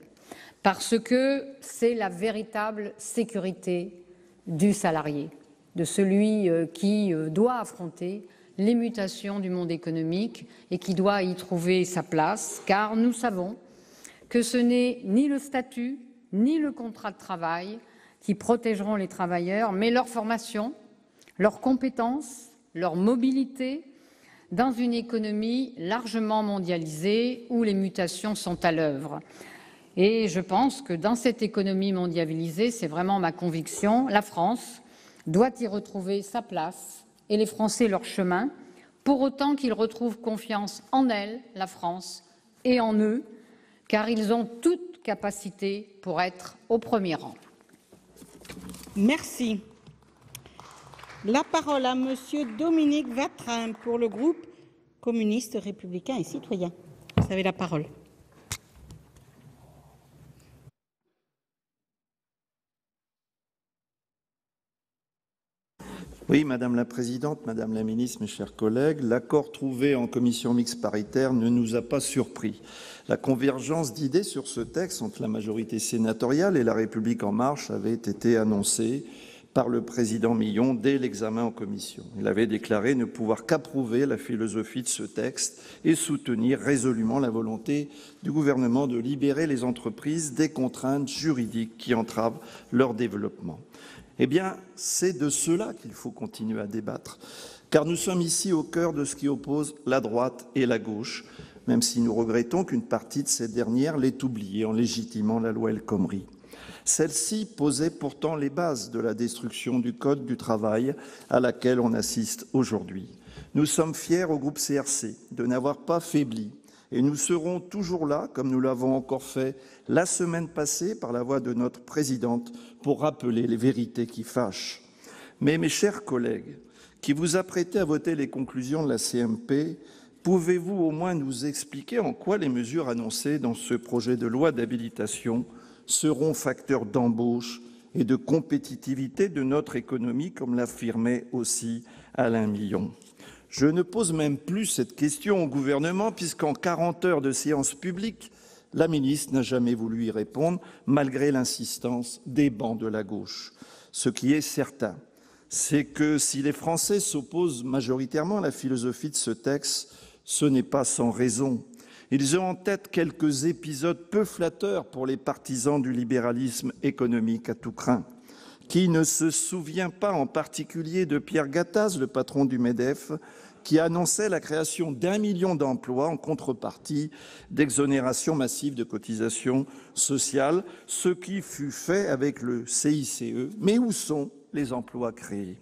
parce que c'est la véritable sécurité du salarié, de celui qui doit affronter les mutations du monde économique et qui doit y trouver sa place, car nous savons que ce n'est ni le statut ni le contrat de travail qui protégeront les travailleurs, mais leur formation, leurs compétences, leur mobilité, dans une économie largement mondialisée où les mutations sont à l'œuvre. Et je pense que dans cette économie mondialisée, c'est vraiment ma conviction, la France doit y retrouver sa place et les Français leur chemin, pour autant qu'ils retrouvent confiance en elle, la France, et en eux, car ils ont toute capacité pour être au premier rang. Merci. La parole à Monsieur Dominique Vatrin pour le groupe communiste, républicain et citoyen. Vous avez la parole. Oui, Madame la Présidente, Madame la Ministre, mes chers collègues, l'accord trouvé en commission mixte paritaire ne nous a pas surpris. La convergence d'idées sur ce texte entre la majorité sénatoriale et la République en marche avait été annoncée par le président Millon dès l'examen en commission. Il avait déclaré ne pouvoir qu'approuver la philosophie de ce texte et soutenir résolument la volonté du gouvernement de libérer les entreprises des contraintes juridiques qui entravent leur développement. Eh bien, c'est de cela qu'il faut continuer à débattre, car nous sommes ici au cœur de ce qui oppose la droite et la gauche, même si nous regrettons qu'une partie de cette dernière l'ait oublié en légitimant la loi El Khomri. Celle-ci posait pourtant les bases de la destruction du Code du travail à laquelle on assiste aujourd'hui. Nous sommes fiers au groupe CRC de n'avoir pas faibli et nous serons toujours là, comme nous l'avons encore fait la semaine passée par la voix de notre présidente, pour rappeler les vérités qui fâchent. Mais mes chers collègues, qui vous apprêtez à voter les conclusions de la CMP, pouvez-vous au moins nous expliquer en quoi les mesures annoncées dans ce projet de loi d'habilitation seront facteurs d'embauche et de compétitivité de notre économie, comme l'affirmait aussi Alain Milon? Je ne pose même plus cette question au gouvernement, puisqu'en 40 heures de séance publique, la ministre n'a jamais voulu y répondre, malgré l'insistance des bancs de la gauche. Ce qui est certain, c'est que si les Français s'opposent majoritairement à la philosophie de ce texte, ce n'est pas sans raison. Ils ont en tête quelques épisodes peu flatteurs pour les partisans du libéralisme économique à tout crin. Qui ne se souvient pas en particulier de Pierre Gattaz, le patron du MEDEF, qui annonçait la création d'1 million d'emplois en contrepartie d'exonérations massives de cotisations sociales, ce qui fut fait avec le CICE. Mais où sont les emplois créés?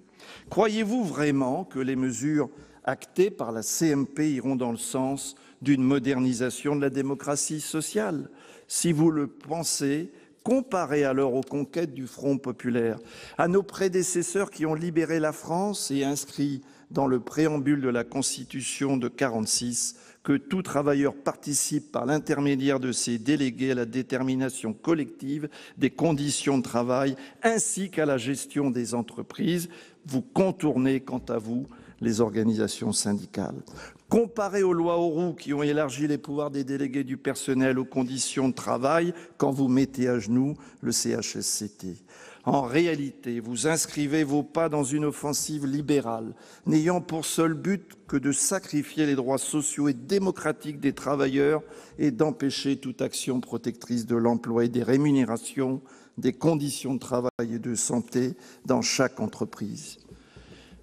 Croyez-vous vraiment que les mesures actées par la CMP iront dans le sens d'une modernisation de la démocratie sociale? Si vous le pensez, comparez alors aux conquêtes du Front populaire, à nos prédécesseurs qui ont libéré la France et inscrit dans le préambule de la Constitution de 1946 que tout travailleur participe par l'intermédiaire de ses délégués à la détermination collective des conditions de travail ainsi qu'à la gestion des entreprises. Vous contournez, quant à vous, les organisations syndicales. Comparé aux lois Auroux qui ont élargi les pouvoirs des délégués du personnel aux conditions de travail quand vous mettez à genoux le CHSCT. En réalité, vous inscrivez vos pas dans une offensive libérale, n'ayant pour seul but que de sacrifier les droits sociaux et démocratiques des travailleurs et d'empêcher toute action protectrice de l'emploi et des rémunérations, des conditions de travail et de santé dans chaque entreprise.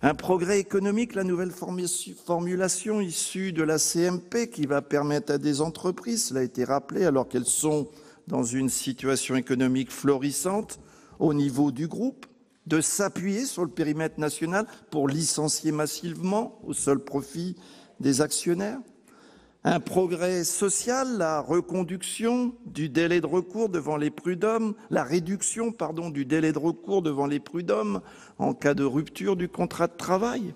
Un progrès économique, la nouvelle formulation issue de la CMP qui va permettre à des entreprises, cela a été rappelé, alors qu'elles sont dans une situation économique florissante au niveau du groupe, de s'appuyer sur le périmètre national pour licencier massivement au seul profit des actionnaires. Un progrès social, la reconduction du délai de recours devant les prud'hommes, la réduction, du délai de recours devant les prud'hommes en cas de rupture du contrat de travail.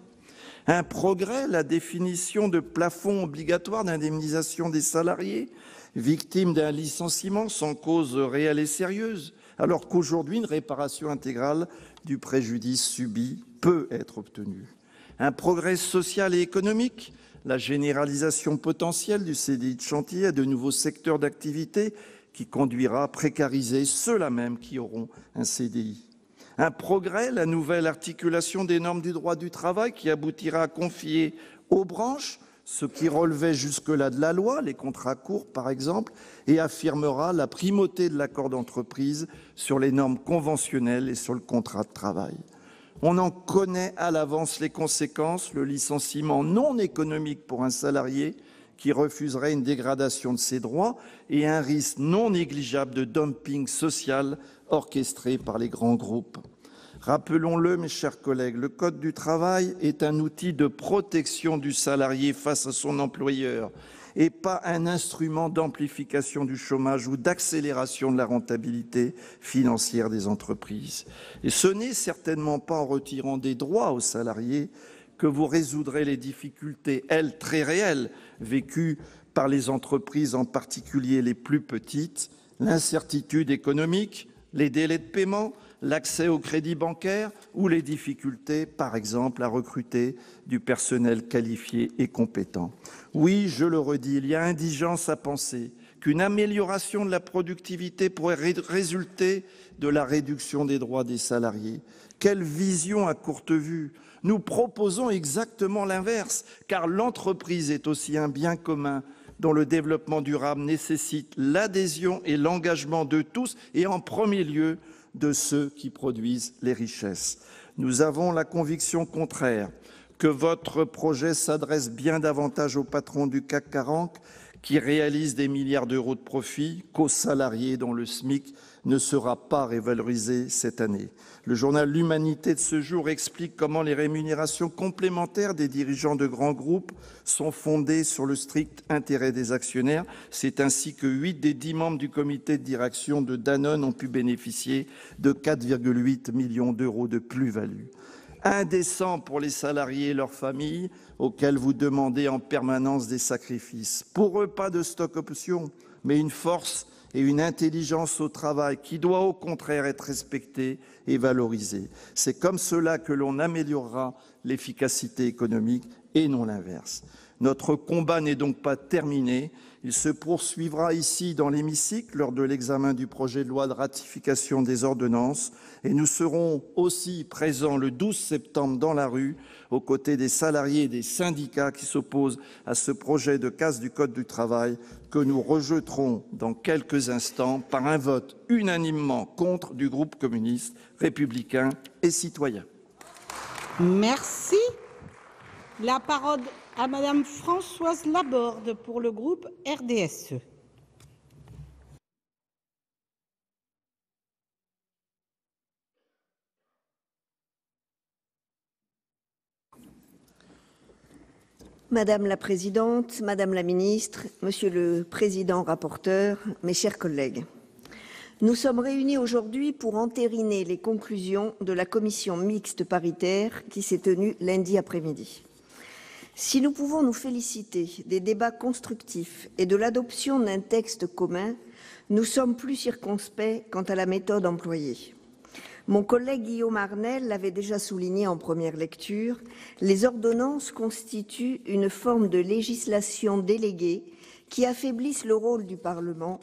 Un progrès, la définition de plafonds obligatoires d'indemnisation des salariés victimes d'un licenciement sans cause réelle et sérieuse, alors qu'aujourd'hui, une réparation intégrale du préjudice subi peut être obtenue. Un progrès social et économique, la généralisation potentielle du CDI de chantier à de nouveaux secteurs d'activité qui conduira à précariser ceux-là même qui auront un CDI. Un progrès, la nouvelle articulation des normes du droit du travail qui aboutira à confier aux branches ce qui relevait jusque-là de la loi, les contrats courts par exemple, et affirmera la primauté de l'accord d'entreprise sur les normes conventionnelles et sur le contrat de travail. On en connaît à l'avance les conséquences, le licenciement non économique pour un salarié qui refuserait une dégradation de ses droits et un risque non négligeable de dumping social orchestré par les grands groupes. Rappelons-le, mes chers collègues, le Code du travail est un outil de protection du salarié face à son employeur et pas un instrument d'amplification du chômage ou d'accélération de la rentabilité financière des entreprises. Et ce n'est certainement pas en retirant des droits aux salariés que vous résoudrez les difficultés, elles, très réelles, vécues par les entreprises, en particulier les plus petites, l'incertitude économique, les délais de paiement, l'accès au crédit bancaire ou les difficultés, par exemple, à recruter du personnel qualifié et compétent. Oui, je le redis, il y a indigence à penser qu'une amélioration de la productivité pourrait résulter de la réduction des droits des salariés. Quelle vision à courte vue! Nous proposons exactement l'inverse, car l'entreprise est aussi un bien commun dont le développement durable nécessite l'adhésion et l'engagement de tous, et en premier lieu de ceux qui produisent les richesses. Nous avons la conviction contraire que votre projet s'adresse bien davantage aux patrons du CAC 40 qui réalisent des milliards d'euros de profit qu'aux salariés dont le SMIC ne sera pas révalorisé cette année. Le journal L'Humanité de ce jour explique comment les rémunérations complémentaires des dirigeants de grands groupes sont fondées sur le strict intérêt des actionnaires. C'est ainsi que 8 des 10 membres du comité de direction de Danone ont pu bénéficier de 4,8 millions d'euros de plus-value. Indécent pour les salariés et leurs familles auxquels vous demandez en permanence des sacrifices. Pour eux, pas de stock option, mais une force et une intelligence au travail qui doit au contraire être respectée et valorisée. C'est comme cela que l'on améliorera l'efficacité économique et non l'inverse. Notre combat n'est donc pas terminé. Il se poursuivra ici dans l'hémicycle lors de l'examen du projet de loi de ratification des ordonnances et nous serons aussi présents le 12 septembre dans la rue aux côtés des salariés et des syndicats qui s'opposent à ce projet de casse du Code du travail que nous rejetterons dans quelques instants par un vote unanimement contre du groupe communiste, républicain et citoyen. Merci. La parole à Madame Françoise Laborde pour le groupe RDSE. Madame la Présidente, Madame la Ministre, Monsieur le Président rapporteur, mes chers collègues, nous sommes réunis aujourd'hui pour entériner les conclusions de la commission mixte paritaire qui s'est tenue lundi après-midi. Si nous pouvons nous féliciter des débats constructifs et de l'adoption d'un texte commun, nous sommes plus circonspects quant à la méthode employée. Mon collègue Guillaume Arnell l'avait déjà souligné en première lecture, les ordonnances constituent une forme de législation déléguée qui affaiblissent le rôle du Parlement,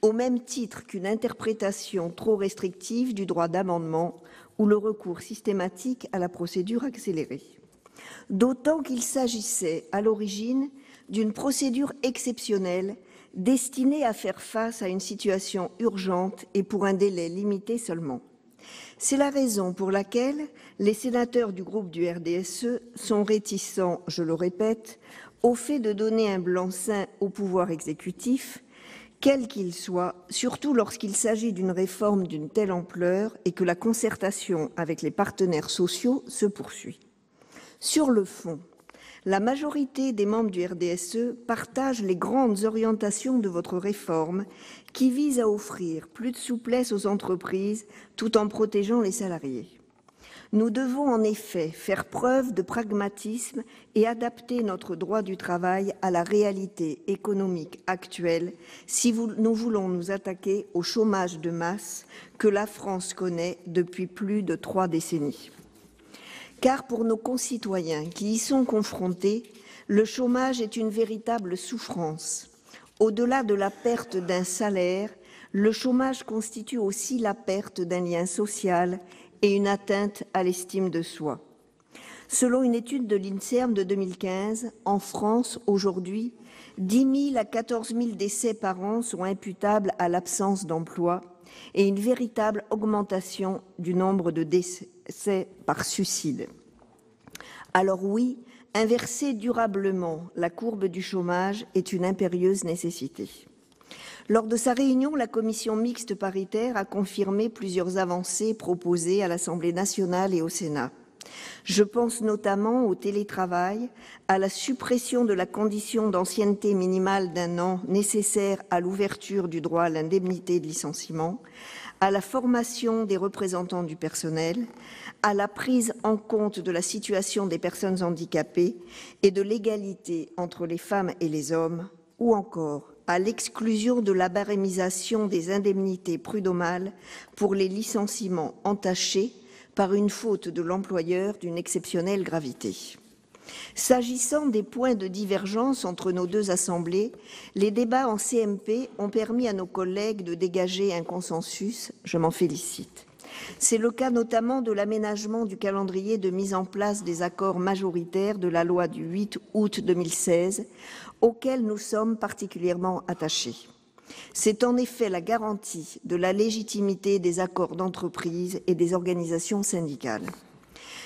au même titre qu'une interprétation trop restrictive du droit d'amendement ou le recours systématique à la procédure accélérée. D'autant qu'il s'agissait à l'origine d'une procédure exceptionnelle destinée à faire face à une situation urgente et pour un délai limité seulement. C'est la raison pour laquelle les sénateurs du groupe du RDSE sont réticents, je le répète, au fait de donner un blanc-seing au pouvoir exécutif, quel qu'il soit, surtout lorsqu'il s'agit d'une réforme d'une telle ampleur et que la concertation avec les partenaires sociaux se poursuit. Sur le fond, la majorité des membres du RDSE partagent les grandes orientations de votre réforme qui vise à offrir plus de souplesse aux entreprises tout en protégeant les salariés. Nous devons en effet faire preuve de pragmatisme et adapter notre droit du travail à la réalité économique actuelle si nous voulons nous attaquer au chômage de masse que la France connaît depuis plus de 3 décennies. Car pour nos concitoyens qui y sont confrontés, le chômage est une véritable souffrance. Au-delà de la perte d'un salaire, le chômage constitue aussi la perte d'un lien social et une atteinte à l'estime de soi. Selon une étude de l'INSERM de 2015, en France, aujourd'hui, 10 000 à 14 000 décès par an sont imputables à l'absence d'emploi et une véritable augmentation du nombre de décès par suicide. Alors oui, inverser durablement la courbe du chômage est une impérieuse nécessité. Lors de sa réunion, la commission mixte paritaire a confirmé plusieurs avancées proposées à l'Assemblée nationale et au Sénat. Je pense notamment au télétravail, à la suppression de la condition d'ancienneté minimale d'1 an nécessaire à l'ouverture du droit à l'indemnité de licenciement, à la formation des représentants du personnel, à la prise en compte de la situation des personnes handicapées et de l'égalité entre les femmes et les hommes, ou encore à l'exclusion de la barémisation des indemnités prud'homales pour les licenciements entachés par une faute de l'employeur d'une exceptionnelle gravité. S'agissant des points de divergence entre nos deux assemblées, les débats en CMP ont permis à nos collègues de dégager un consensus, je m'en félicite. C'est le cas notamment de l'aménagement du calendrier de mise en place des accords majoritaires de la loi du 8 août 2016, auquel nous sommes particulièrement attachés. C'est en effet la garantie de la légitimité des accords d'entreprise et des organisations syndicales.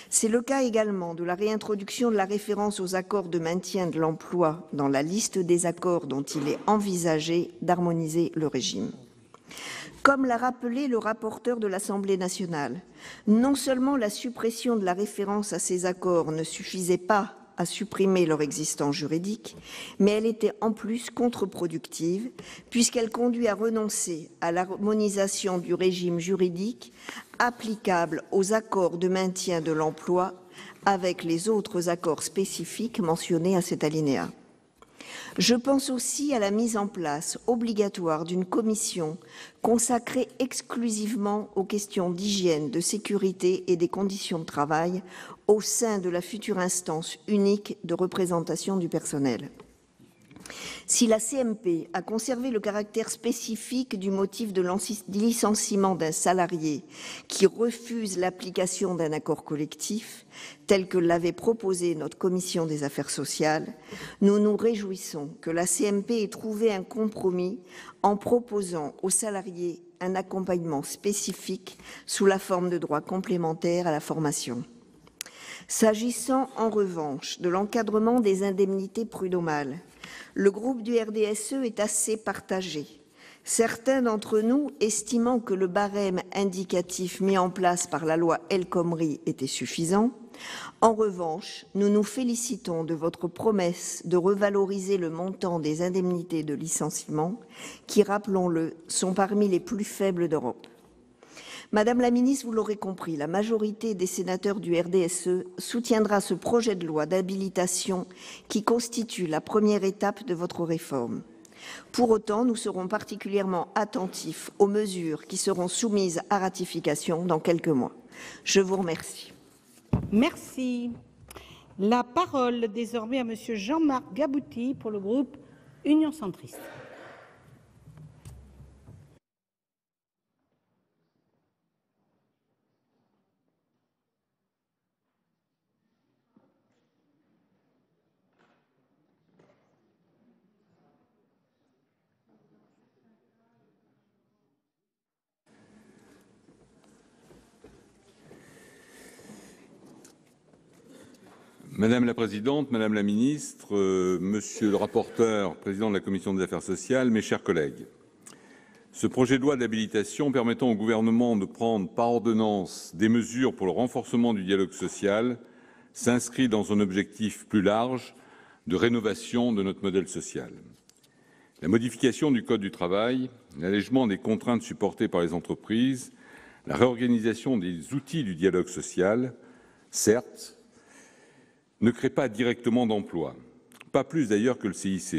C'est le cas également de la réintroduction de la référence aux accords de maintien de l'emploi dans la liste des accords dont il est envisagé d'harmoniser le régime. Comme l'a rappelé le rapporteur de l'Assemblée nationale, non seulement la suppression de la référence à ces accords ne suffisait pas à supprimer leur existence juridique, mais elle était en plus contre-productive, puisqu'elle conduit à renoncer à l'harmonisation du régime juridique applicable aux accords de maintien de l'emploi avec les autres accords spécifiques mentionnés à cet alinéa. Je pense aussi à la mise en place obligatoire d'une commission consacrée exclusivement aux questions d'hygiène, de sécurité et des conditions de travail au sein de la future instance unique de représentation du personnel. Si la CMP a conservé le caractère spécifique du motif de licenciement d'un salarié qui refuse l'application d'un accord collectif, tel que l'avait proposé notre commission des affaires sociales, nous nous réjouissons que la CMP ait trouvé un compromis en proposant aux salariés un accompagnement spécifique sous la forme de droits complémentaires à la formation. S'agissant en revanche de l'encadrement des indemnités prud'homales, le groupe du RDSE est assez partagé. Certains d'entre nous estimant que le barème indicatif mis en place par la loi El Khomri était suffisant. En revanche, nous nous félicitons de votre promesse de revaloriser le montant des indemnités de licenciement qui, rappelons-le, sont parmi les plus faibles d'Europe. Madame la ministre, vous l'aurez compris, la majorité des sénateurs du RDSE soutiendra ce projet de loi d'habilitation qui constitue la première étape de votre réforme. Pour autant, nous serons particulièrement attentifs aux mesures qui seront soumises à ratification dans quelques mois. Je vous remercie. Merci. La parole désormais à Monsieur Jean-Marc Gabouty pour le groupe Union centriste. Madame la présidente, madame la ministre, monsieur le rapporteur, président de la commission des affaires sociales, mes chers collègues, ce projet de loi d'habilitation permettant au gouvernement de prendre par ordonnance des mesures pour le renforcement du dialogue social s'inscrit dans un objectif plus large de rénovation de notre modèle social. La modification du Code du travail, l'allègement des contraintes supportées par les entreprises, la réorganisation des outils du dialogue social, certes, ne créent pas directement d'emplois, pas plus d'ailleurs que le CICE,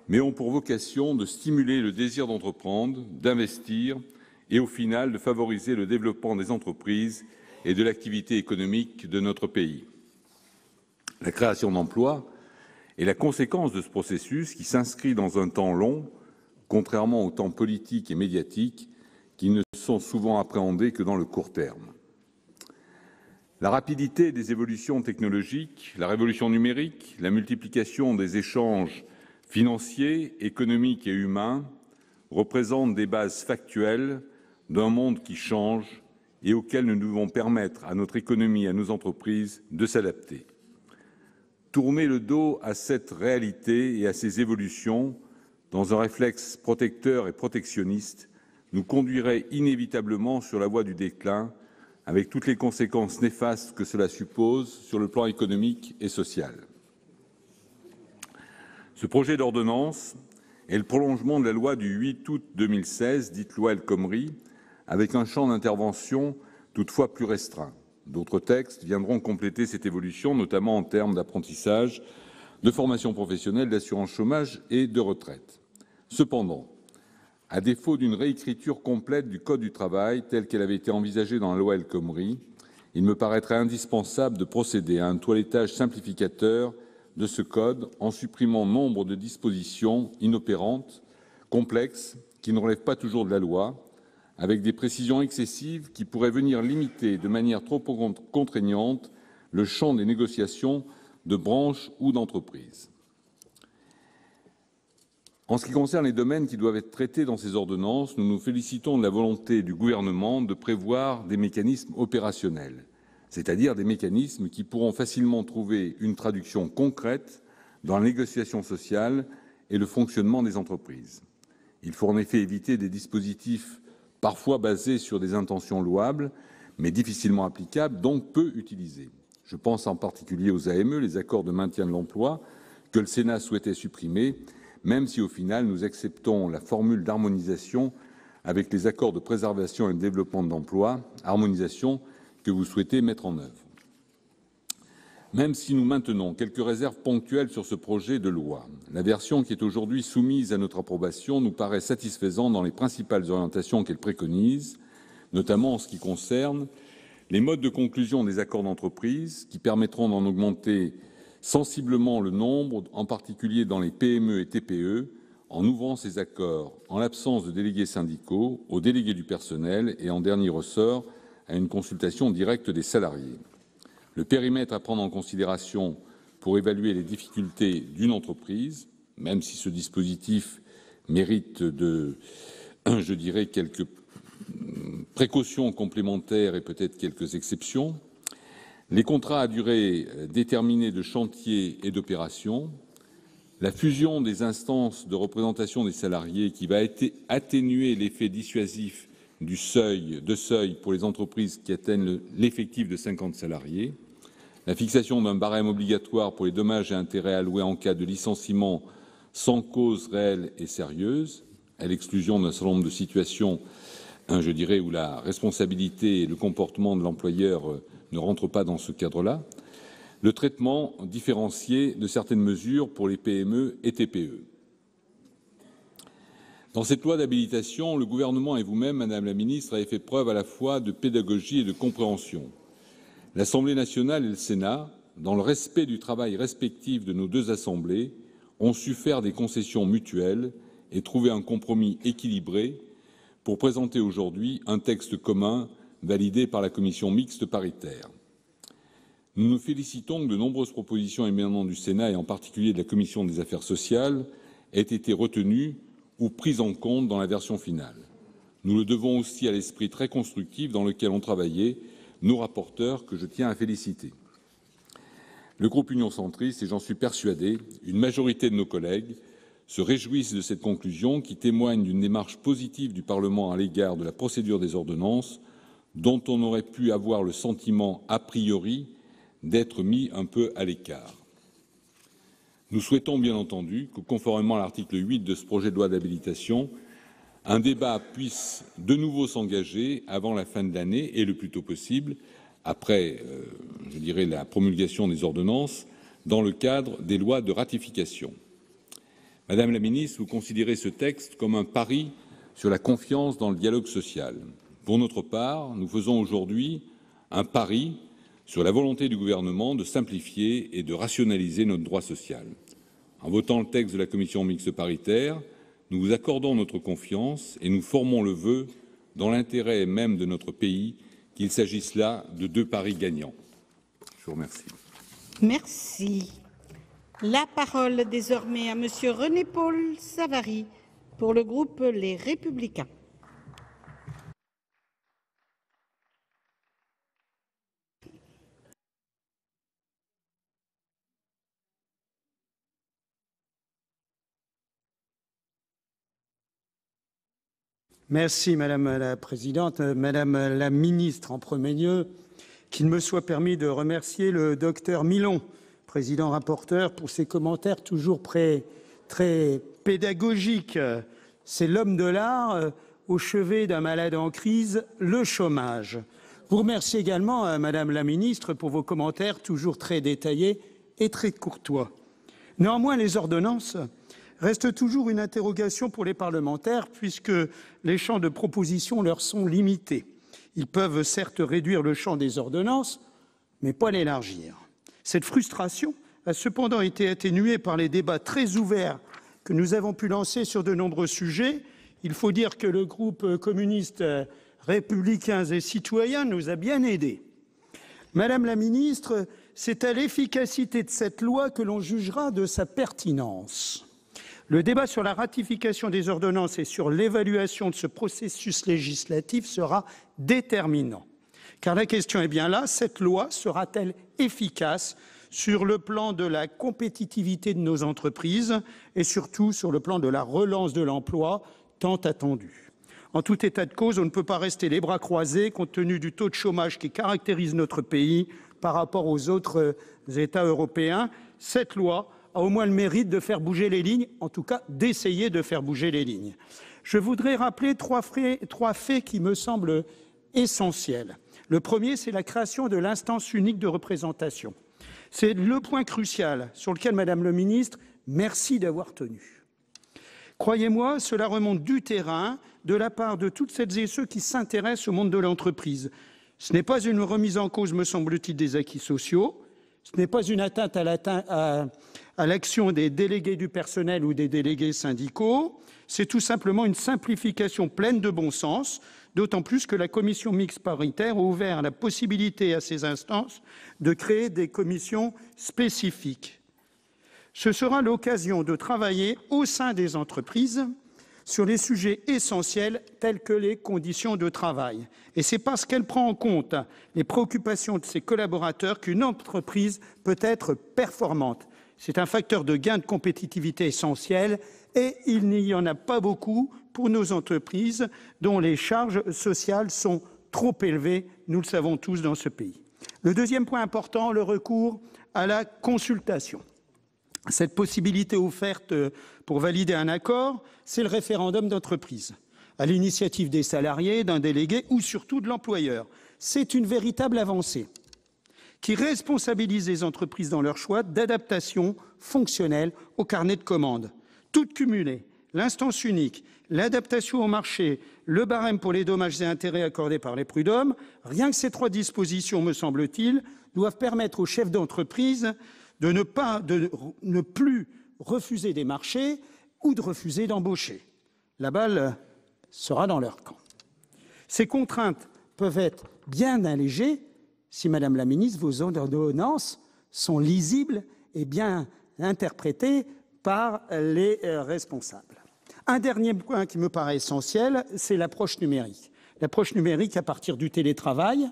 mais ont pour vocation de stimuler le désir d'entreprendre, d'investir et au final de favoriser le développement des entreprises et de l'activité économique de notre pays. La création d'emplois est la conséquence de ce processus qui s'inscrit dans un temps long, contrairement aux temps politiques et médiatiques qui ne sont souvent appréhendés que dans le court terme. La rapidité des évolutions technologiques, la révolution numérique, la multiplication des échanges financiers, économiques et humains représentent des bases factuelles d'un monde qui change et auquel nous devons permettre à notre économie et à nos entreprises de s'adapter. Tourner le dos à cette réalité et à ces évolutions dans un réflexe protecteur et protectionniste nous conduirait inévitablement sur la voie du déclin, avec toutes les conséquences néfastes que cela suppose sur le plan économique et social. Ce projet d'ordonnance est le prolongement de la loi du 8 août 2016, dite loi El Khomri, avec un champ d'intervention toutefois plus restreint. D'autres textes viendront compléter cette évolution, notamment en termes d'apprentissage, de formation professionnelle, d'assurance chômage et de retraite. Cependant, à défaut d'une réécriture complète du Code du travail telle qu'elle avait été envisagée dans la loi El Khomri, il me paraîtrait indispensable de procéder à un toilettage simplificateur de ce code en supprimant nombre de dispositions inopérantes, complexes, qui ne relèvent pas toujours de la loi, avec des précisions excessives qui pourraient venir limiter de manière trop contraignante le champ des négociations de branches ou d'entreprises. En ce qui concerne les domaines qui doivent être traités dans ces ordonnances, nous nous félicitons de la volonté du Gouvernement de prévoir des mécanismes opérationnels, c'est-à-dire des mécanismes qui pourront facilement trouver une traduction concrète dans la négociation sociale et le fonctionnement des entreprises. Il faut en effet éviter des dispositifs parfois basés sur des intentions louables, mais difficilement applicables, donc peu utilisés. Je pense en particulier aux AME, les accords de maintien de l'emploi, que le Sénat souhaitait supprimer, même si au final nous acceptons la formule d'harmonisation avec les accords de préservation et de développement de l'emploi, harmonisation que vous souhaitez mettre en œuvre. Même si nous maintenons quelques réserves ponctuelles sur ce projet de loi, la version qui est aujourd'hui soumise à notre approbation nous paraît satisfaisante dans les principales orientations qu'elle préconise, notamment en ce qui concerne les modes de conclusion des accords d'entreprise, qui permettront d'en augmenter sensiblement le nombre, en particulier dans les PME et TPE, en ouvrant ces accords, en l'absence de délégués syndicaux, aux délégués du personnel et, en dernier ressort, à une consultation directe des salariés. Le périmètre à prendre en considération pour évaluer les difficultés d'une entreprise, même si ce dispositif mérite quelques précautions complémentaires et peut-être quelques exceptions, les contrats à durée déterminée de chantier et d'opération, la fusion des instances de représentation des salariés qui va atténuer l'effet dissuasif de seuil pour les entreprises qui atteignent l'effectif de 50 salariés, la fixation d'un barème obligatoire pour les dommages et intérêts alloués en cas de licenciement sans cause réelle et sérieuse, à l'exclusion d'un certain nombre de situations, où la responsabilité et le comportement de l'employeur ne rentrent pas dans ce cadre-là, le traitement différencié de certaines mesures pour les PME et TPE. Dans cette loi d'habilitation, le Gouvernement et vous-même, Madame la Ministre, avez fait preuve à la fois de pédagogie et de compréhension. L'Assemblée nationale et le Sénat, dans le respect du travail respectif de nos deux assemblées, ont su faire des concessions mutuelles et trouver un compromis équilibré pour présenter aujourd'hui un texte commun validé par la commission mixte paritaire. Nous nous félicitons que de nombreuses propositions émanant du Sénat et en particulier de la commission des affaires sociales aient été retenues ou prises en compte dans la version finale. Nous le devons aussi à l'esprit très constructif dans lequel ont travaillé nos rapporteurs, que je tiens à féliciter. Le groupe Union centriste, et j'en suis persuadé, une majorité de nos collègues, se réjouissent de cette conclusion qui témoigne d'une démarche positive du Parlement à l'égard de la procédure des ordonnances, dont on aurait pu avoir le sentiment, a priori, d'être mis un peu à l'écart. Nous souhaitons bien entendu que, conformément à l'article 8 de ce projet de loi d'habilitation, un débat puisse de nouveau s'engager avant la fin de l'année et le plus tôt possible, après, la promulgation des ordonnances, dans le cadre des lois de ratification. Madame la Ministre, vous considérez ce texte comme un pari sur la confiance dans le dialogue social. Pour notre part, nous faisons aujourd'hui un pari sur la volonté du Gouvernement de simplifier et de rationaliser notre droit social. En votant le texte de la commission mixte paritaire, nous vous accordons notre confiance et nous formons le vœu, dans l'intérêt même de notre pays, qu'il s'agisse là de deux paris gagnants. Je vous remercie. Merci. La parole désormais à Monsieur René-Paul Savary pour le groupe Les Républicains. Merci Madame la Présidente. Madame la Ministre, en premier lieu, qu'il me soit permis de remercier le docteur Milon, président rapporteur, pour ses commentaires toujours très pédagogiques. C'est l'homme de l'art au chevet d'un malade en crise, le chômage. Vous remerciez également Madame la Ministre pour vos commentaires toujours très détaillés et très courtois. Néanmoins, les ordonnances restent toujours une interrogation pour les parlementaires puisque les champs de proposition leur sont limités. Ils peuvent certes réduire le champ des ordonnances, mais pas l'élargir. Cette frustration a cependant été atténuée par les débats très ouverts que nous avons pu lancer sur de nombreux sujets. Il faut dire que le groupe communiste républicains et citoyens nous a bien aidés. Madame la Ministre, c'est à l'efficacité de cette loi que l'on jugera de sa pertinence. Le débat sur la ratification des ordonnances et sur l'évaluation de ce processus législatif sera déterminant. Car la question est bien là, cette loi sera-t-elle efficace sur le plan de la compétitivité de nos entreprises et surtout sur le plan de la relance de l'emploi tant attendue? En tout état de cause, on ne peut pas rester les bras croisés compte tenu du taux de chômage qui caractérise notre pays par rapport aux autres États européens. Cette loi a au moins le mérite de faire bouger les lignes, en tout cas d'essayer de faire bouger les lignes. Je voudrais rappeler trois faits qui me semblent essentiels. Le premier, c'est la création de l'instance unique de représentation. C'est le point crucial sur lequel, Madame le Ministre, merci d'avoir tenu. Croyez-moi, cela remonte du terrain, de la part de toutes celles et ceux qui s'intéressent au monde de l'entreprise. Ce n'est pas une remise en cause, me semble-t-il, des acquis sociaux. Ce n'est pas une atteinte à l'action des délégués du personnel ou des délégués syndicaux. C'est tout simplement une simplification pleine de bon sens, d'autant plus que la commission mixte paritaire a ouvert la possibilité à ces instances de créer des commissions spécifiques. Ce sera l'occasion de travailler au sein des entreprises sur les sujets essentiels tels que les conditions de travail. Et c'est parce qu'elle prend en compte les préoccupations de ses collaborateurs qu'une entreprise peut être performante. C'est un facteur de gain de compétitivité essentiel et il n'y en a pas beaucoup pour nos entreprises dont les charges sociales sont trop élevées, nous le savons tous dans ce pays. Le deuxième point important, le recours à la consultation. Cette possibilité offerte pour valider un accord, c'est le référendum d'entreprise, à l'initiative des salariés, d'un délégué ou surtout de l'employeur. C'est une véritable avancée qui responsabilise les entreprises dans leur choix d'adaptation fonctionnelle au carnet de commandes. Toutes cumulées, l'instance unique, l'adaptation au marché, le barème pour les dommages et intérêts accordés par les prud'hommes, rien que ces trois dispositions, me semble-t-il, doivent permettre aux chefs d'entreprise de ne plus refuser des marchés ou de refuser d'embaucher. La balle sera dans leur camp. Ces contraintes peuvent être bien allégées si, Madame la Ministre, vos ordonnances sont lisibles et bien interprétées par les responsables. Un dernier point qui me paraît essentiel, c'est l'approche numérique. L'approche numérique à partir du télétravail,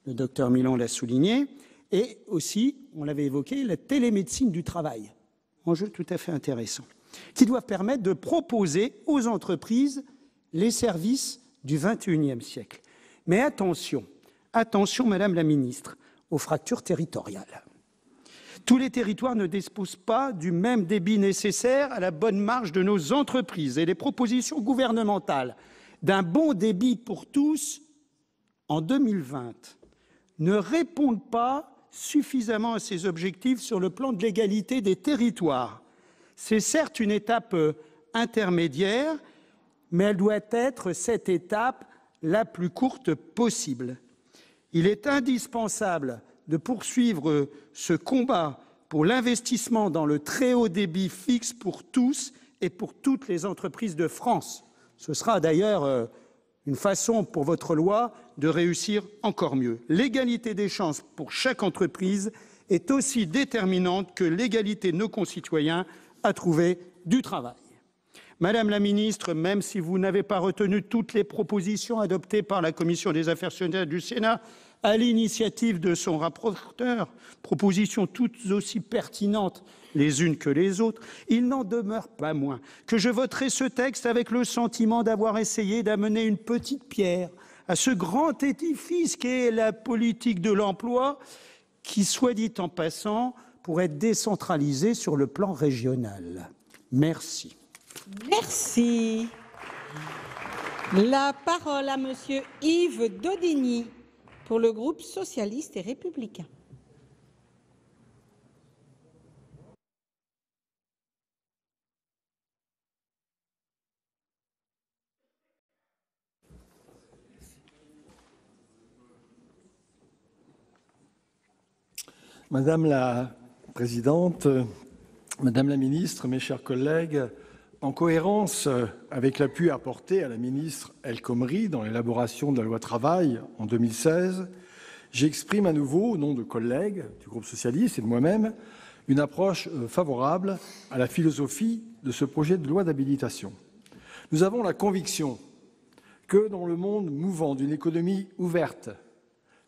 le docteur Milon l'a souligné, et aussi, on l'avait évoqué, la télémédecine du travail, enjeu tout à fait intéressant, qui doivent permettre de proposer aux entreprises les services du XXIe siècle. Mais attention, Madame la Ministre, aux fractures territoriales. Tous les territoires ne disposent pas du même débit nécessaire à la bonne marche de nos entreprises et les propositions gouvernementales d'un bon débit pour tous en 2020 ne répondent pas suffisamment à ces objectifs sur le plan de l'égalité des territoires. C'est certes une étape intermédiaire, mais elle doit être cette étape la plus courte possible. Il est indispensable de poursuivre ce combat pour l'investissement dans le très haut débit fixe pour tous et pour toutes les entreprises de France. Ce sera d'ailleurs une façon pour votre loi de réussir encore mieux. L'égalité des chances pour chaque entreprise est aussi déterminante que l'égalité de nos concitoyens à trouver du travail. Madame la Ministre, même si vous n'avez pas retenu toutes les propositions adoptées par la Commission des affaires sociales du Sénat à l'initiative de son rapporteur, propositions toutes aussi pertinentes les unes que les autres, il n'en demeure pas moins que je voterai ce texte avec le sentiment d'avoir essayé d'amener une petite pierre à ce grand édifice qu'est la politique de l'emploi, qui, soit dit en passant, pourrait être décentralisé sur le plan régional. Merci. Merci. La parole à Monsieur Yves Daudigny pour le groupe socialiste et républicain. Madame la Présidente, Madame la Ministre, mes chers collègues, en cohérence avec l'appui apporté à la ministre El Khomri dans l'élaboration de la loi travail en 2016, j'exprime à nouveau, au nom de collègues du groupe socialiste et de moi-même, une approche favorable à la philosophie de ce projet de loi d'habilitation. Nous avons la conviction que dans le monde mouvant d'une économie ouverte,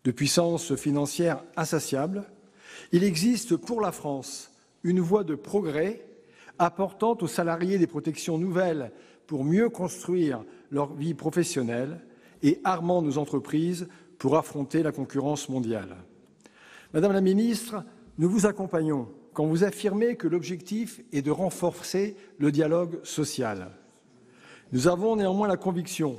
de puissance financière insatiable, il existe pour la France une voie de progrès apportant aux salariés des protections nouvelles pour mieux construire leur vie professionnelle et armant nos entreprises pour affronter la concurrence mondiale. Madame la Ministre, nous vous accompagnons quand vous affirmez que l'objectif est de renforcer le dialogue social. Nous avons néanmoins la conviction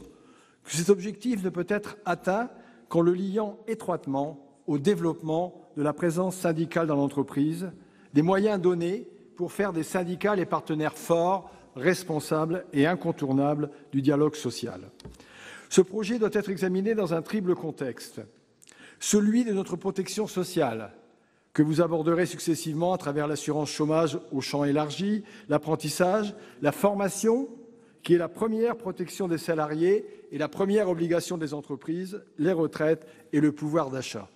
que cet objectif ne peut être atteint qu'en le liant étroitement au développement de la présence syndicale dans l'entreprise, des moyens donnés pour faire des syndicats les partenaires forts, responsables et incontournables du dialogue social. Ce projet doit être examiné dans un triple contexte. Celui de notre protection sociale, que vous aborderez successivement à travers l'assurance chômage au champ élargi, l'apprentissage, la formation, qui est la première protection des salariés et la première obligation des entreprises, les retraites et le pouvoir d'achat.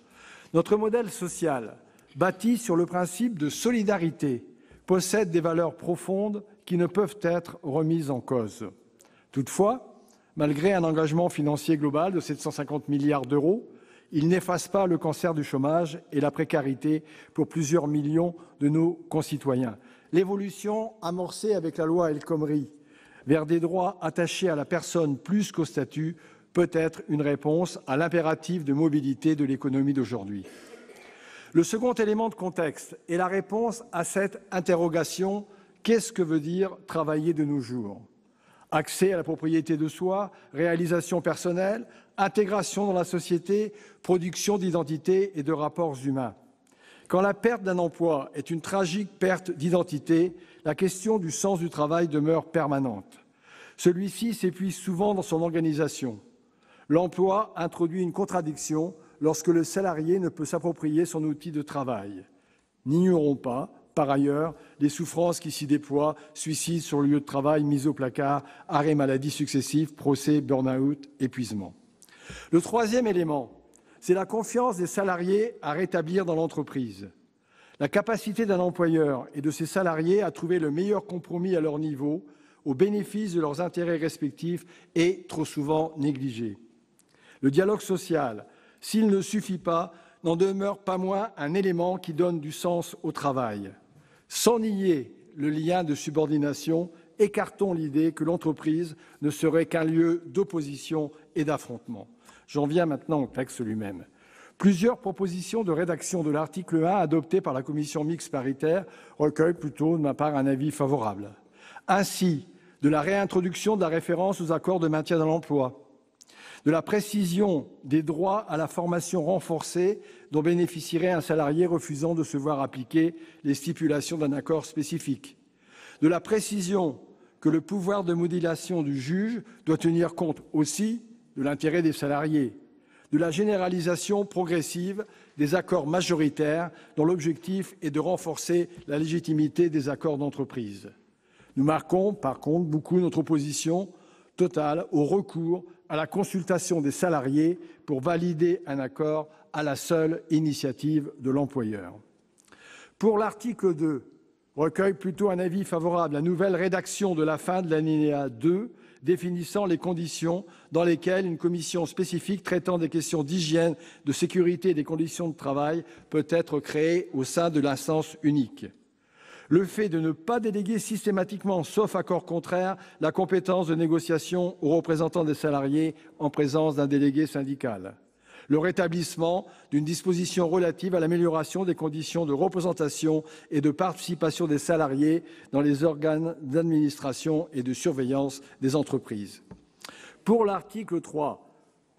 Notre modèle social, bâti sur le principe de solidarité, possède des valeurs profondes qui ne peuvent être remises en cause. Toutefois, malgré un engagement financier global de 750 milliards d'euros, il n'efface pas le cancer du chômage et la précarité pour plusieurs millions de nos concitoyens. L'évolution amorcée avec la loi El Khomri vers des droits attachés à la personne plus qu'au statut peut être une réponse à l'impératif de mobilité de l'économie d'aujourd'hui. Le second élément de contexte est la réponse à cette interrogation: qu'est-ce que veut dire travailler de nos jours? Accès à la propriété de soi, réalisation personnelle, intégration dans la société, production d'identité et de rapports humains. Quand la perte d'un emploi est une tragique perte d'identité, la question du sens du travail demeure permanente. Celui-ci s'épuise souvent dans son organisation. L'emploi introduit une contradiction lorsque le salarié ne peut s'approprier son outil de travail. N'ignorons pas, par ailleurs, les souffrances qui s'y déploient: suicide sur le lieu de travail, mise au placard, arrêt maladie successifs, procès, burn-out, épuisement. Le troisième élément, c'est la confiance des salariés à rétablir dans l'entreprise. La capacité d'un employeur et de ses salariés à trouver le meilleur compromis à leur niveau, au bénéfice de leurs intérêts respectifs, est trop souvent négligée. Le dialogue social, s'il ne suffit pas, n'en demeure pas moins un élément qui donne du sens au travail. Sans nier le lien de subordination, écartons l'idée que l'entreprise ne serait qu'un lieu d'opposition et d'affrontement. J'en viens maintenant au texte lui-même. Plusieurs propositions de rédaction de l'article 1 adopté par la commission mixte paritaire recueillent plutôt de ma part un avis favorable. Ainsi, de la réintroduction de la référence aux accords de maintien dans l'emploi, de la précision des droits à la formation renforcée dont bénéficierait un salarié refusant de se voir appliquer les stipulations d'un accord spécifique, de la précision que le pouvoir de modulation du juge doit tenir compte aussi de l'intérêt des salariés, de la généralisation progressive des accords majoritaires dont l'objectif est de renforcer la légitimité des accords d'entreprise. Nous marquons par contre beaucoup notre opposition totale au recours à la consultation des salariés pour valider un accord à la seule initiative de l'employeur. Pour l'article 2, recueille plutôt un avis favorable la nouvelle rédaction de la fin de l'alinéa 2 définissant les conditions dans lesquelles une commission spécifique traitant des questions d'hygiène, de sécurité et des conditions de travail peut être créée au sein de l'instance unique. le fait de ne pas déléguer systématiquement, sauf accord contraire, la compétence de négociation aux représentants des salariés en présence d'un délégué syndical, le rétablissement d'une disposition relative à l'amélioration des conditions de représentation et de participation des salariés dans les organes d'administration et de surveillance des entreprises. Pour l'article 3,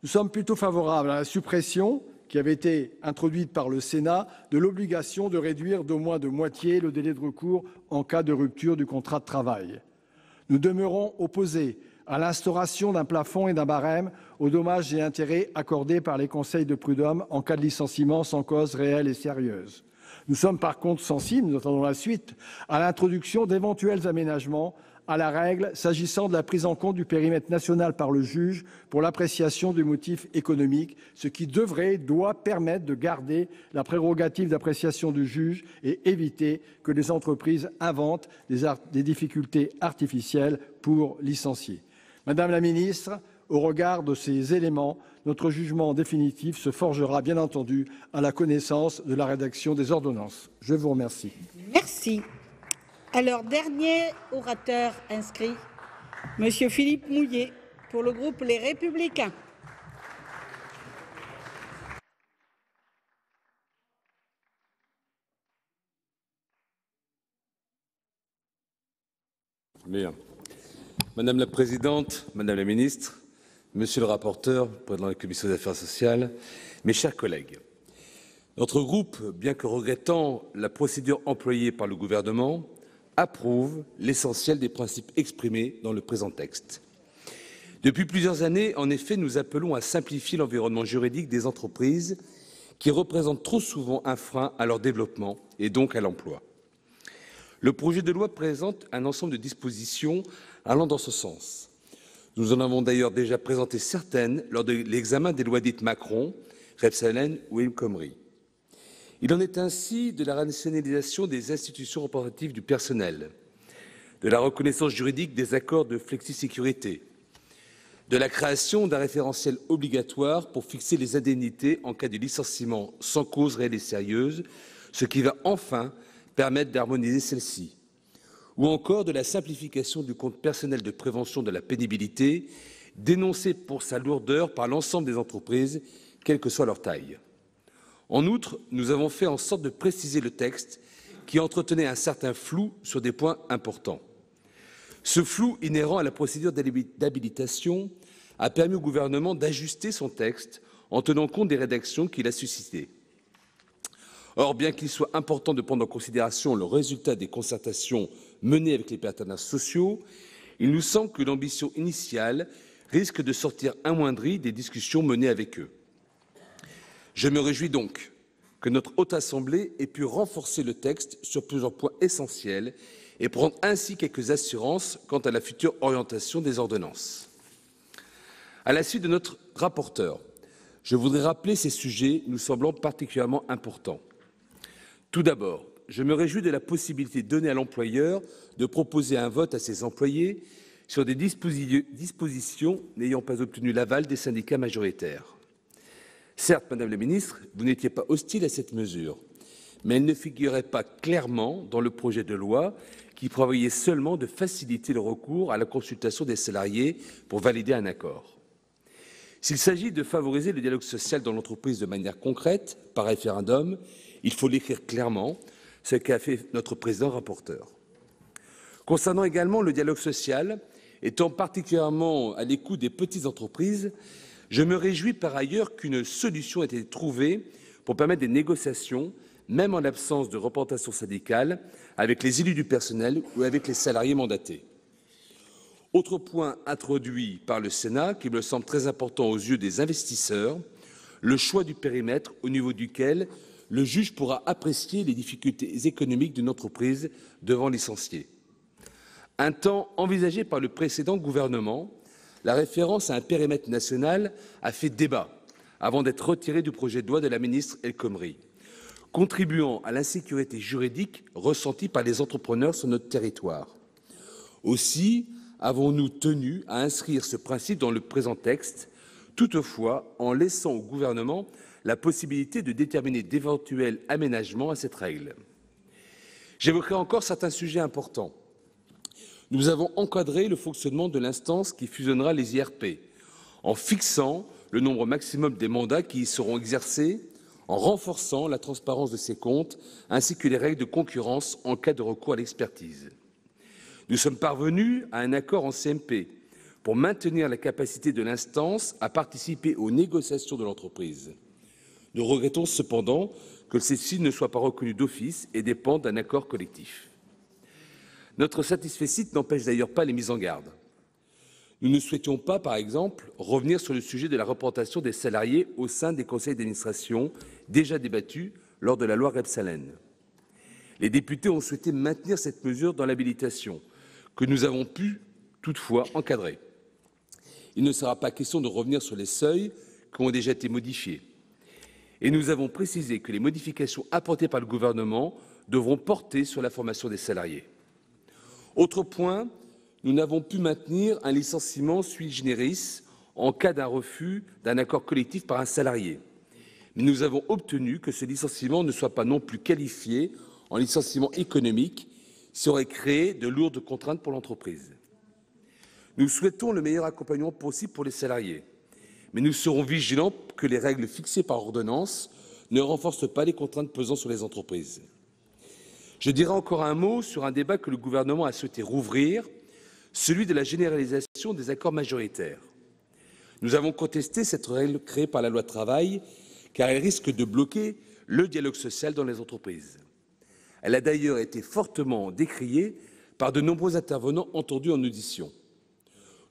nous sommes plutôt favorables à la suppression, qui avait été introduite par le Sénat, de l'obligation de réduire d'au moins de moitié le délai de recours en cas de rupture du contrat de travail. Nous demeurons opposés à l'instauration d'un plafond et d'un barème aux dommages et intérêts accordés par les conseils de prud'homme en cas de licenciement sans cause réelle et sérieuse. Nous sommes par contre sensibles, nous attendons la suite, à l'introduction d'éventuels aménagements à la règle s'agissant de la prise en compte du périmètre national par le juge pour l'appréciation du motif économique, ce qui doit permettre de garder la prérogative d'appréciation du juge et éviter que les entreprises inventent des difficultés artificielles pour licencier. Madame la ministre, au regard de ces éléments, notre jugement définitif se forgera bien entendu à la connaissance de la rédaction des ordonnances. Je vous remercie. Merci. Alors, dernier orateur inscrit, Monsieur Philippe Mouillet, pour le groupe Les Républicains. Bien. Madame la Présidente, Madame la Ministre, Monsieur le rapporteur, président de la Commission des affaires sociales, mes chers collègues, notre groupe, bien que regrettant la procédure employée par le gouvernement, approuve l'essentiel des principes exprimés dans le présent texte. Depuis plusieurs années, en effet, nous appelons à simplifier l'environnement juridique des entreprises qui représentent trop souvent un frein à leur développement et donc à l'emploi. Le projet de loi présente un ensemble de dispositions allant dans ce sens. Nous en avons d'ailleurs déjà présenté certaines lors de l'examen des lois dites Macron, Rebsamen ou El Khomri. Il en est ainsi de la rationalisation des institutions représentatives du personnel, de la reconnaissance juridique des accords de flexisécurité, de la création d'un référentiel obligatoire pour fixer les indemnités en cas de licenciement sans cause réelle et sérieuse, ce qui va enfin permettre d'harmoniser celle-ci, ou encore de la simplification du compte personnel de prévention de la pénibilité, dénoncé pour sa lourdeur par l'ensemble des entreprises, quelle que soit leur taille. En outre, nous avons fait en sorte de préciser le texte qui entretenait un certain flou sur des points importants. Ce flou inhérent à la procédure d'habilitation a permis au gouvernement d'ajuster son texte en tenant compte des rédactions qu'il a suscitées. Or, bien qu'il soit important de prendre en considération le résultat des concertations menées avec les partenaires sociaux, il nous semble que l'ambition initiale risque de sortir amoindrie des discussions menées avec eux. Je me réjouis donc que notre Haute Assemblée ait pu renforcer le texte sur plusieurs points essentiels et prendre ainsi quelques assurances quant à la future orientation des ordonnances. À la suite de notre rapporteur, je voudrais rappeler ces sujets nous semblant particulièrement importants. Tout d'abord, je me réjouis de la possibilité donnée à l'employeur de proposer un vote à ses employés sur des dispositions n'ayant pas obtenu l'aval des syndicats majoritaires. Certes, Madame la Ministre, vous n'étiez pas hostile à cette mesure, mais elle ne figurait pas clairement dans le projet de loi qui prévoyait seulement de faciliter le recours à la consultation des salariés pour valider un accord. S'il s'agit de favoriser le dialogue social dans l'entreprise de manière concrète, par référendum, il faut l'écrire clairement, ce qu'a fait notre président rapporteur. Concernant également le dialogue social, étant particulièrement à l'écoute des petites entreprises, je me réjouis par ailleurs qu'une solution ait été trouvée pour permettre des négociations, même en l'absence de représentation syndicale, avec les élus du personnel ou avec les salariés mandatés. Autre point introduit par le Sénat, qui me semble très important aux yeux des investisseurs, le choix du périmètre au niveau duquel le juge pourra apprécier les difficultés économiques d'une entreprise devant licencier. Un temps envisagé par le précédent gouvernement, la référence à un périmètre national a fait débat avant d'être retirée du projet de loi de la ministre El Khomri, contribuant à l'insécurité juridique ressentie par les entrepreneurs sur notre territoire. Aussi avons-nous tenu à inscrire ce principe dans le présent texte, toutefois en laissant au gouvernement la possibilité de déterminer d'éventuels aménagements à cette règle. J'évoquerai encore certains sujets importants. Nous avons encadré le fonctionnement de l'instance qui fusionnera les IRP, en fixant le nombre maximum des mandats qui y seront exercés, en renforçant la transparence de ses comptes, ainsi que les règles de concurrence en cas de recours à l'expertise. Nous sommes parvenus à un accord en CMP pour maintenir la capacité de l'instance à participer aux négociations de l'entreprise. Nous regrettons cependant que celle-ci ne soit pas reconnue d'office et dépende d'un accord collectif. Notre satisfecit n'empêche d'ailleurs pas les mises en garde. Nous ne souhaitions pas, par exemple, revenir sur le sujet de la représentation des salariés au sein des conseils d'administration, déjà débattu lors de la loi Rebsamen. Les députés ont souhaité maintenir cette mesure dans l'habilitation, que nous avons pu toutefois encadrer. Il ne sera pas question de revenir sur les seuils qui ont déjà été modifiés. Et nous avons précisé que les modifications apportées par le gouvernement devront porter sur la formation des salariés. Autre point, nous n'avons pu maintenir un licenciement sui generis en cas d'un refus d'un accord collectif par un salarié. Mais nous avons obtenu que ce licenciement ne soit pas non plus qualifié en licenciement économique, ce qui aurait créé de lourdes contraintes pour l'entreprise. Nous souhaitons le meilleur accompagnement possible pour les salariés, mais nous serons vigilants que les règles fixées par ordonnance ne renforcent pas les contraintes pesant sur les entreprises. Je dirai encore un mot sur un débat que le gouvernement a souhaité rouvrir, celui de la généralisation des accords majoritaires. Nous avons contesté cette règle créée par la loi travail, car elle risque de bloquer le dialogue social dans les entreprises. Elle a d'ailleurs été fortement décriée par de nombreux intervenants entendus en audition.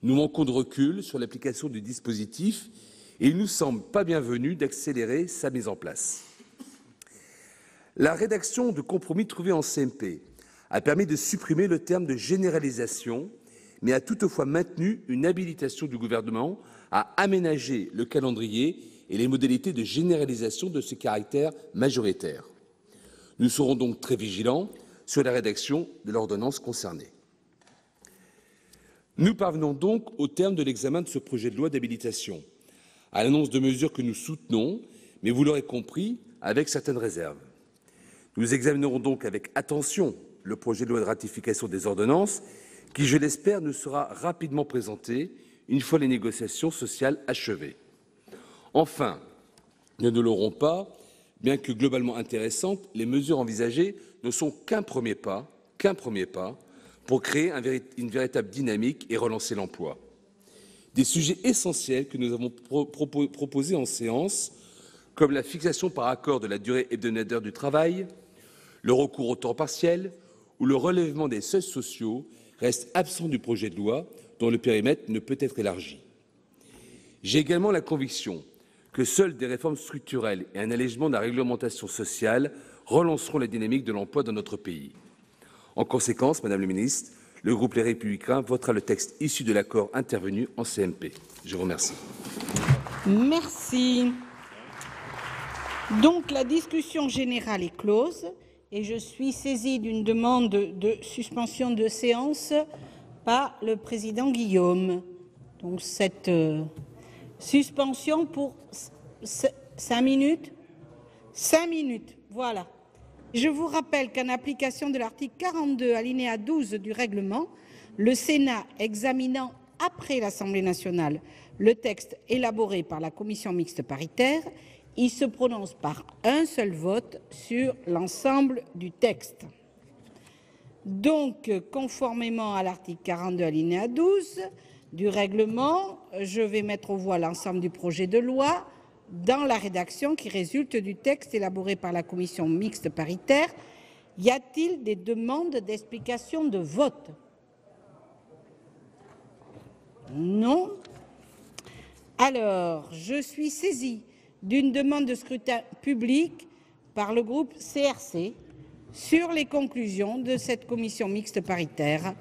Nous manquons de recul sur l'application du dispositif et il ne nous semble pas bienvenu d'accélérer sa mise en place. La rédaction de compromis trouvée en CMP a permis de supprimer le terme de généralisation, mais a toutefois maintenu une habilitation du gouvernement à aménager le calendrier et les modalités de généralisation de ce caractère majoritaire. Nous serons donc très vigilants sur la rédaction de l'ordonnance concernée. Nous parvenons donc au terme de l'examen de ce projet de loi d'habilitation, à l'annonce de mesures que nous soutenons, mais vous l'aurez compris, avec certaines réserves. Nous examinerons donc avec attention le projet de loi de ratification des ordonnances, qui, je l'espère, nous sera rapidement présenté une fois les négociations sociales achevées. Enfin, ne nous l'aurons pas, bien que globalement intéressantes, les mesures envisagées ne sont qu'un premier pas pour créer une véritable dynamique et relancer l'emploi. Des sujets essentiels que nous avons proposés en séance, comme la fixation par accord de la durée hebdomadaire du travail, le recours au temps partiel ou le relèvement des seuils sociaux, restent absents du projet de loi dont le périmètre ne peut être élargi. J'ai également la conviction que seules des réformes structurelles et un allègement de la réglementation sociale relanceront la dynamique de l'emploi dans notre pays. En conséquence, Madame la Ministre, le groupe Les Républicains votera le texte issu de l'accord intervenu en CMP. Je vous remercie. Merci. Donc, la discussion générale est close et je suis saisie d'une demande de suspension de séance par le président Guillaume. Donc, cette suspension pour 5 minutes. 5 minutes, voilà. Je vous rappelle qu'en application de l'article 42, alinéa 12 du règlement, le Sénat examinant après l'Assemblée nationale le texte élaboré par la commission mixte paritaire, il se prononce par un seul vote sur l'ensemble du texte. Donc, conformément à l'article 42, alinéa 12 du règlement, je vais mettre aux voix l'ensemble du projet de loi dans la rédaction qui résulte du texte élaboré par la commission mixte paritaire. Y a-t-il des demandes d'explication de vote? Non. Alors, je suis saisie d'une demande de scrutin public par le groupe CRC sur les conclusions de cette commission mixte paritaire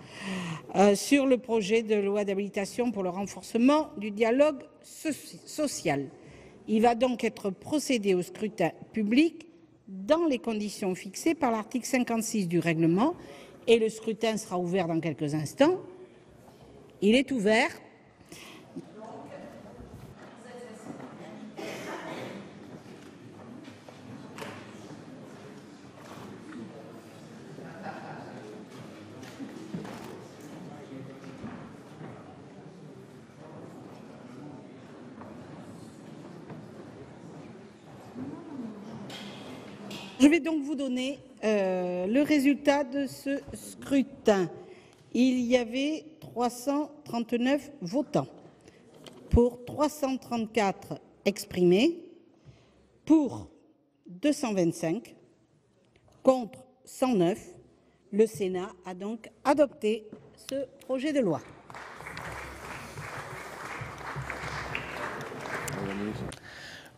sur le projet de loi d'habilitation pour le renforcement du dialogue social. Il va donc être procédé au scrutin public dans les conditions fixées par l'article 56 du règlement et le scrutin sera ouvert dans quelques instants. Il est ouvert. Je vais donc vous donner le résultat de ce scrutin. Il y avait 339 votants, pour 334 exprimés, pour 225, contre 109. Le Sénat a donc adopté ce projet de loi.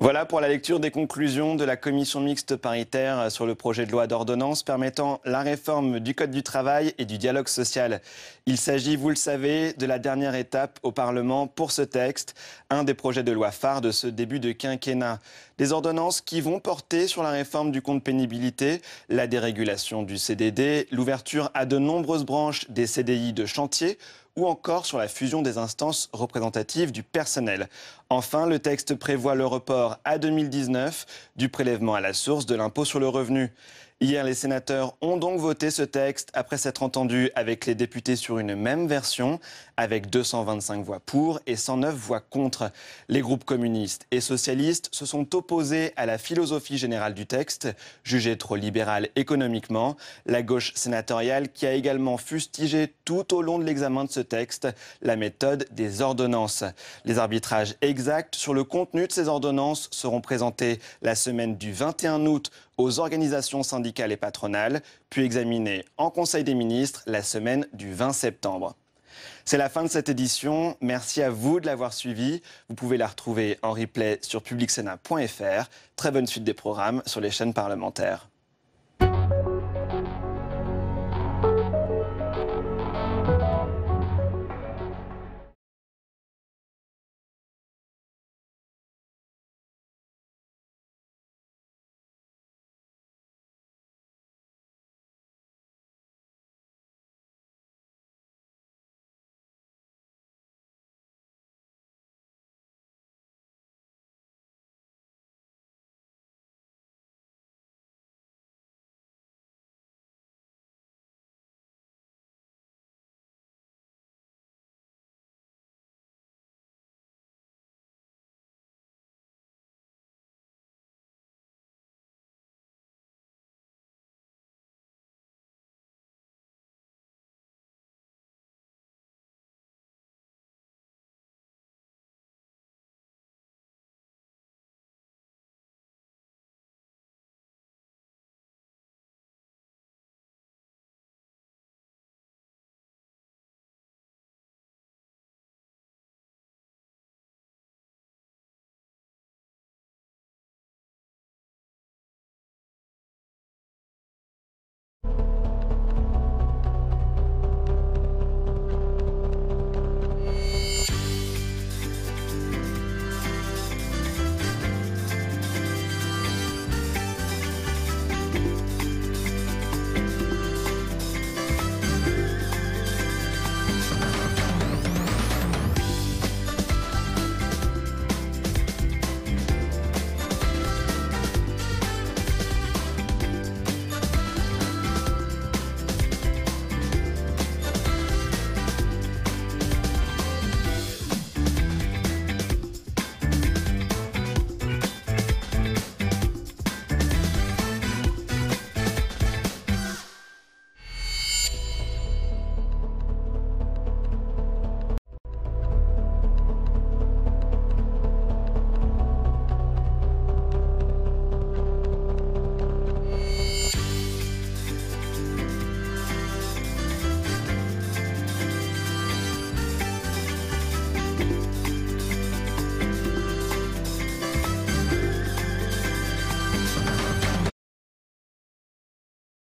Voilà pour la lecture des conclusions de la commission mixte paritaire sur le projet de loi d'ordonnance permettant la réforme du Code du travail et du dialogue social. Il s'agit, vous le savez, de la dernière étape au Parlement pour ce texte, un des projets de loi phares de ce début de quinquennat. Des ordonnances qui vont porter sur la réforme du compte pénibilité, la dérégulation du CDD, l'ouverture à de nombreuses branches des CDI de chantier, ou encore sur la fusion des instances représentatives du personnel. Enfin, le texte prévoit le report à 2019 du prélèvement à la source de l'impôt sur le revenu. Hier, les sénateurs ont donc voté ce texte après s'être entendus avec les députés sur une même version, avec 225 voix pour et 109 voix contre. Les groupes communistes et socialistes se sont opposés à la philosophie générale du texte, jugée trop libérale économiquement. La gauche sénatoriale qui a également fustigé tout au long de l'examen de ce texte la méthode des ordonnances. Les arbitrages exacts sur le contenu de ces ordonnances seront présentés la semaine du 21 août aux organisations syndicales et patronales, puis examinés en Conseil des ministres la semaine du 20 septembre. C'est la fin de cette édition. Merci à vous de l'avoir suivi. Vous pouvez la retrouver en replay sur publicsénat.fr. Très bonne suite des programmes sur les chaînes parlementaires.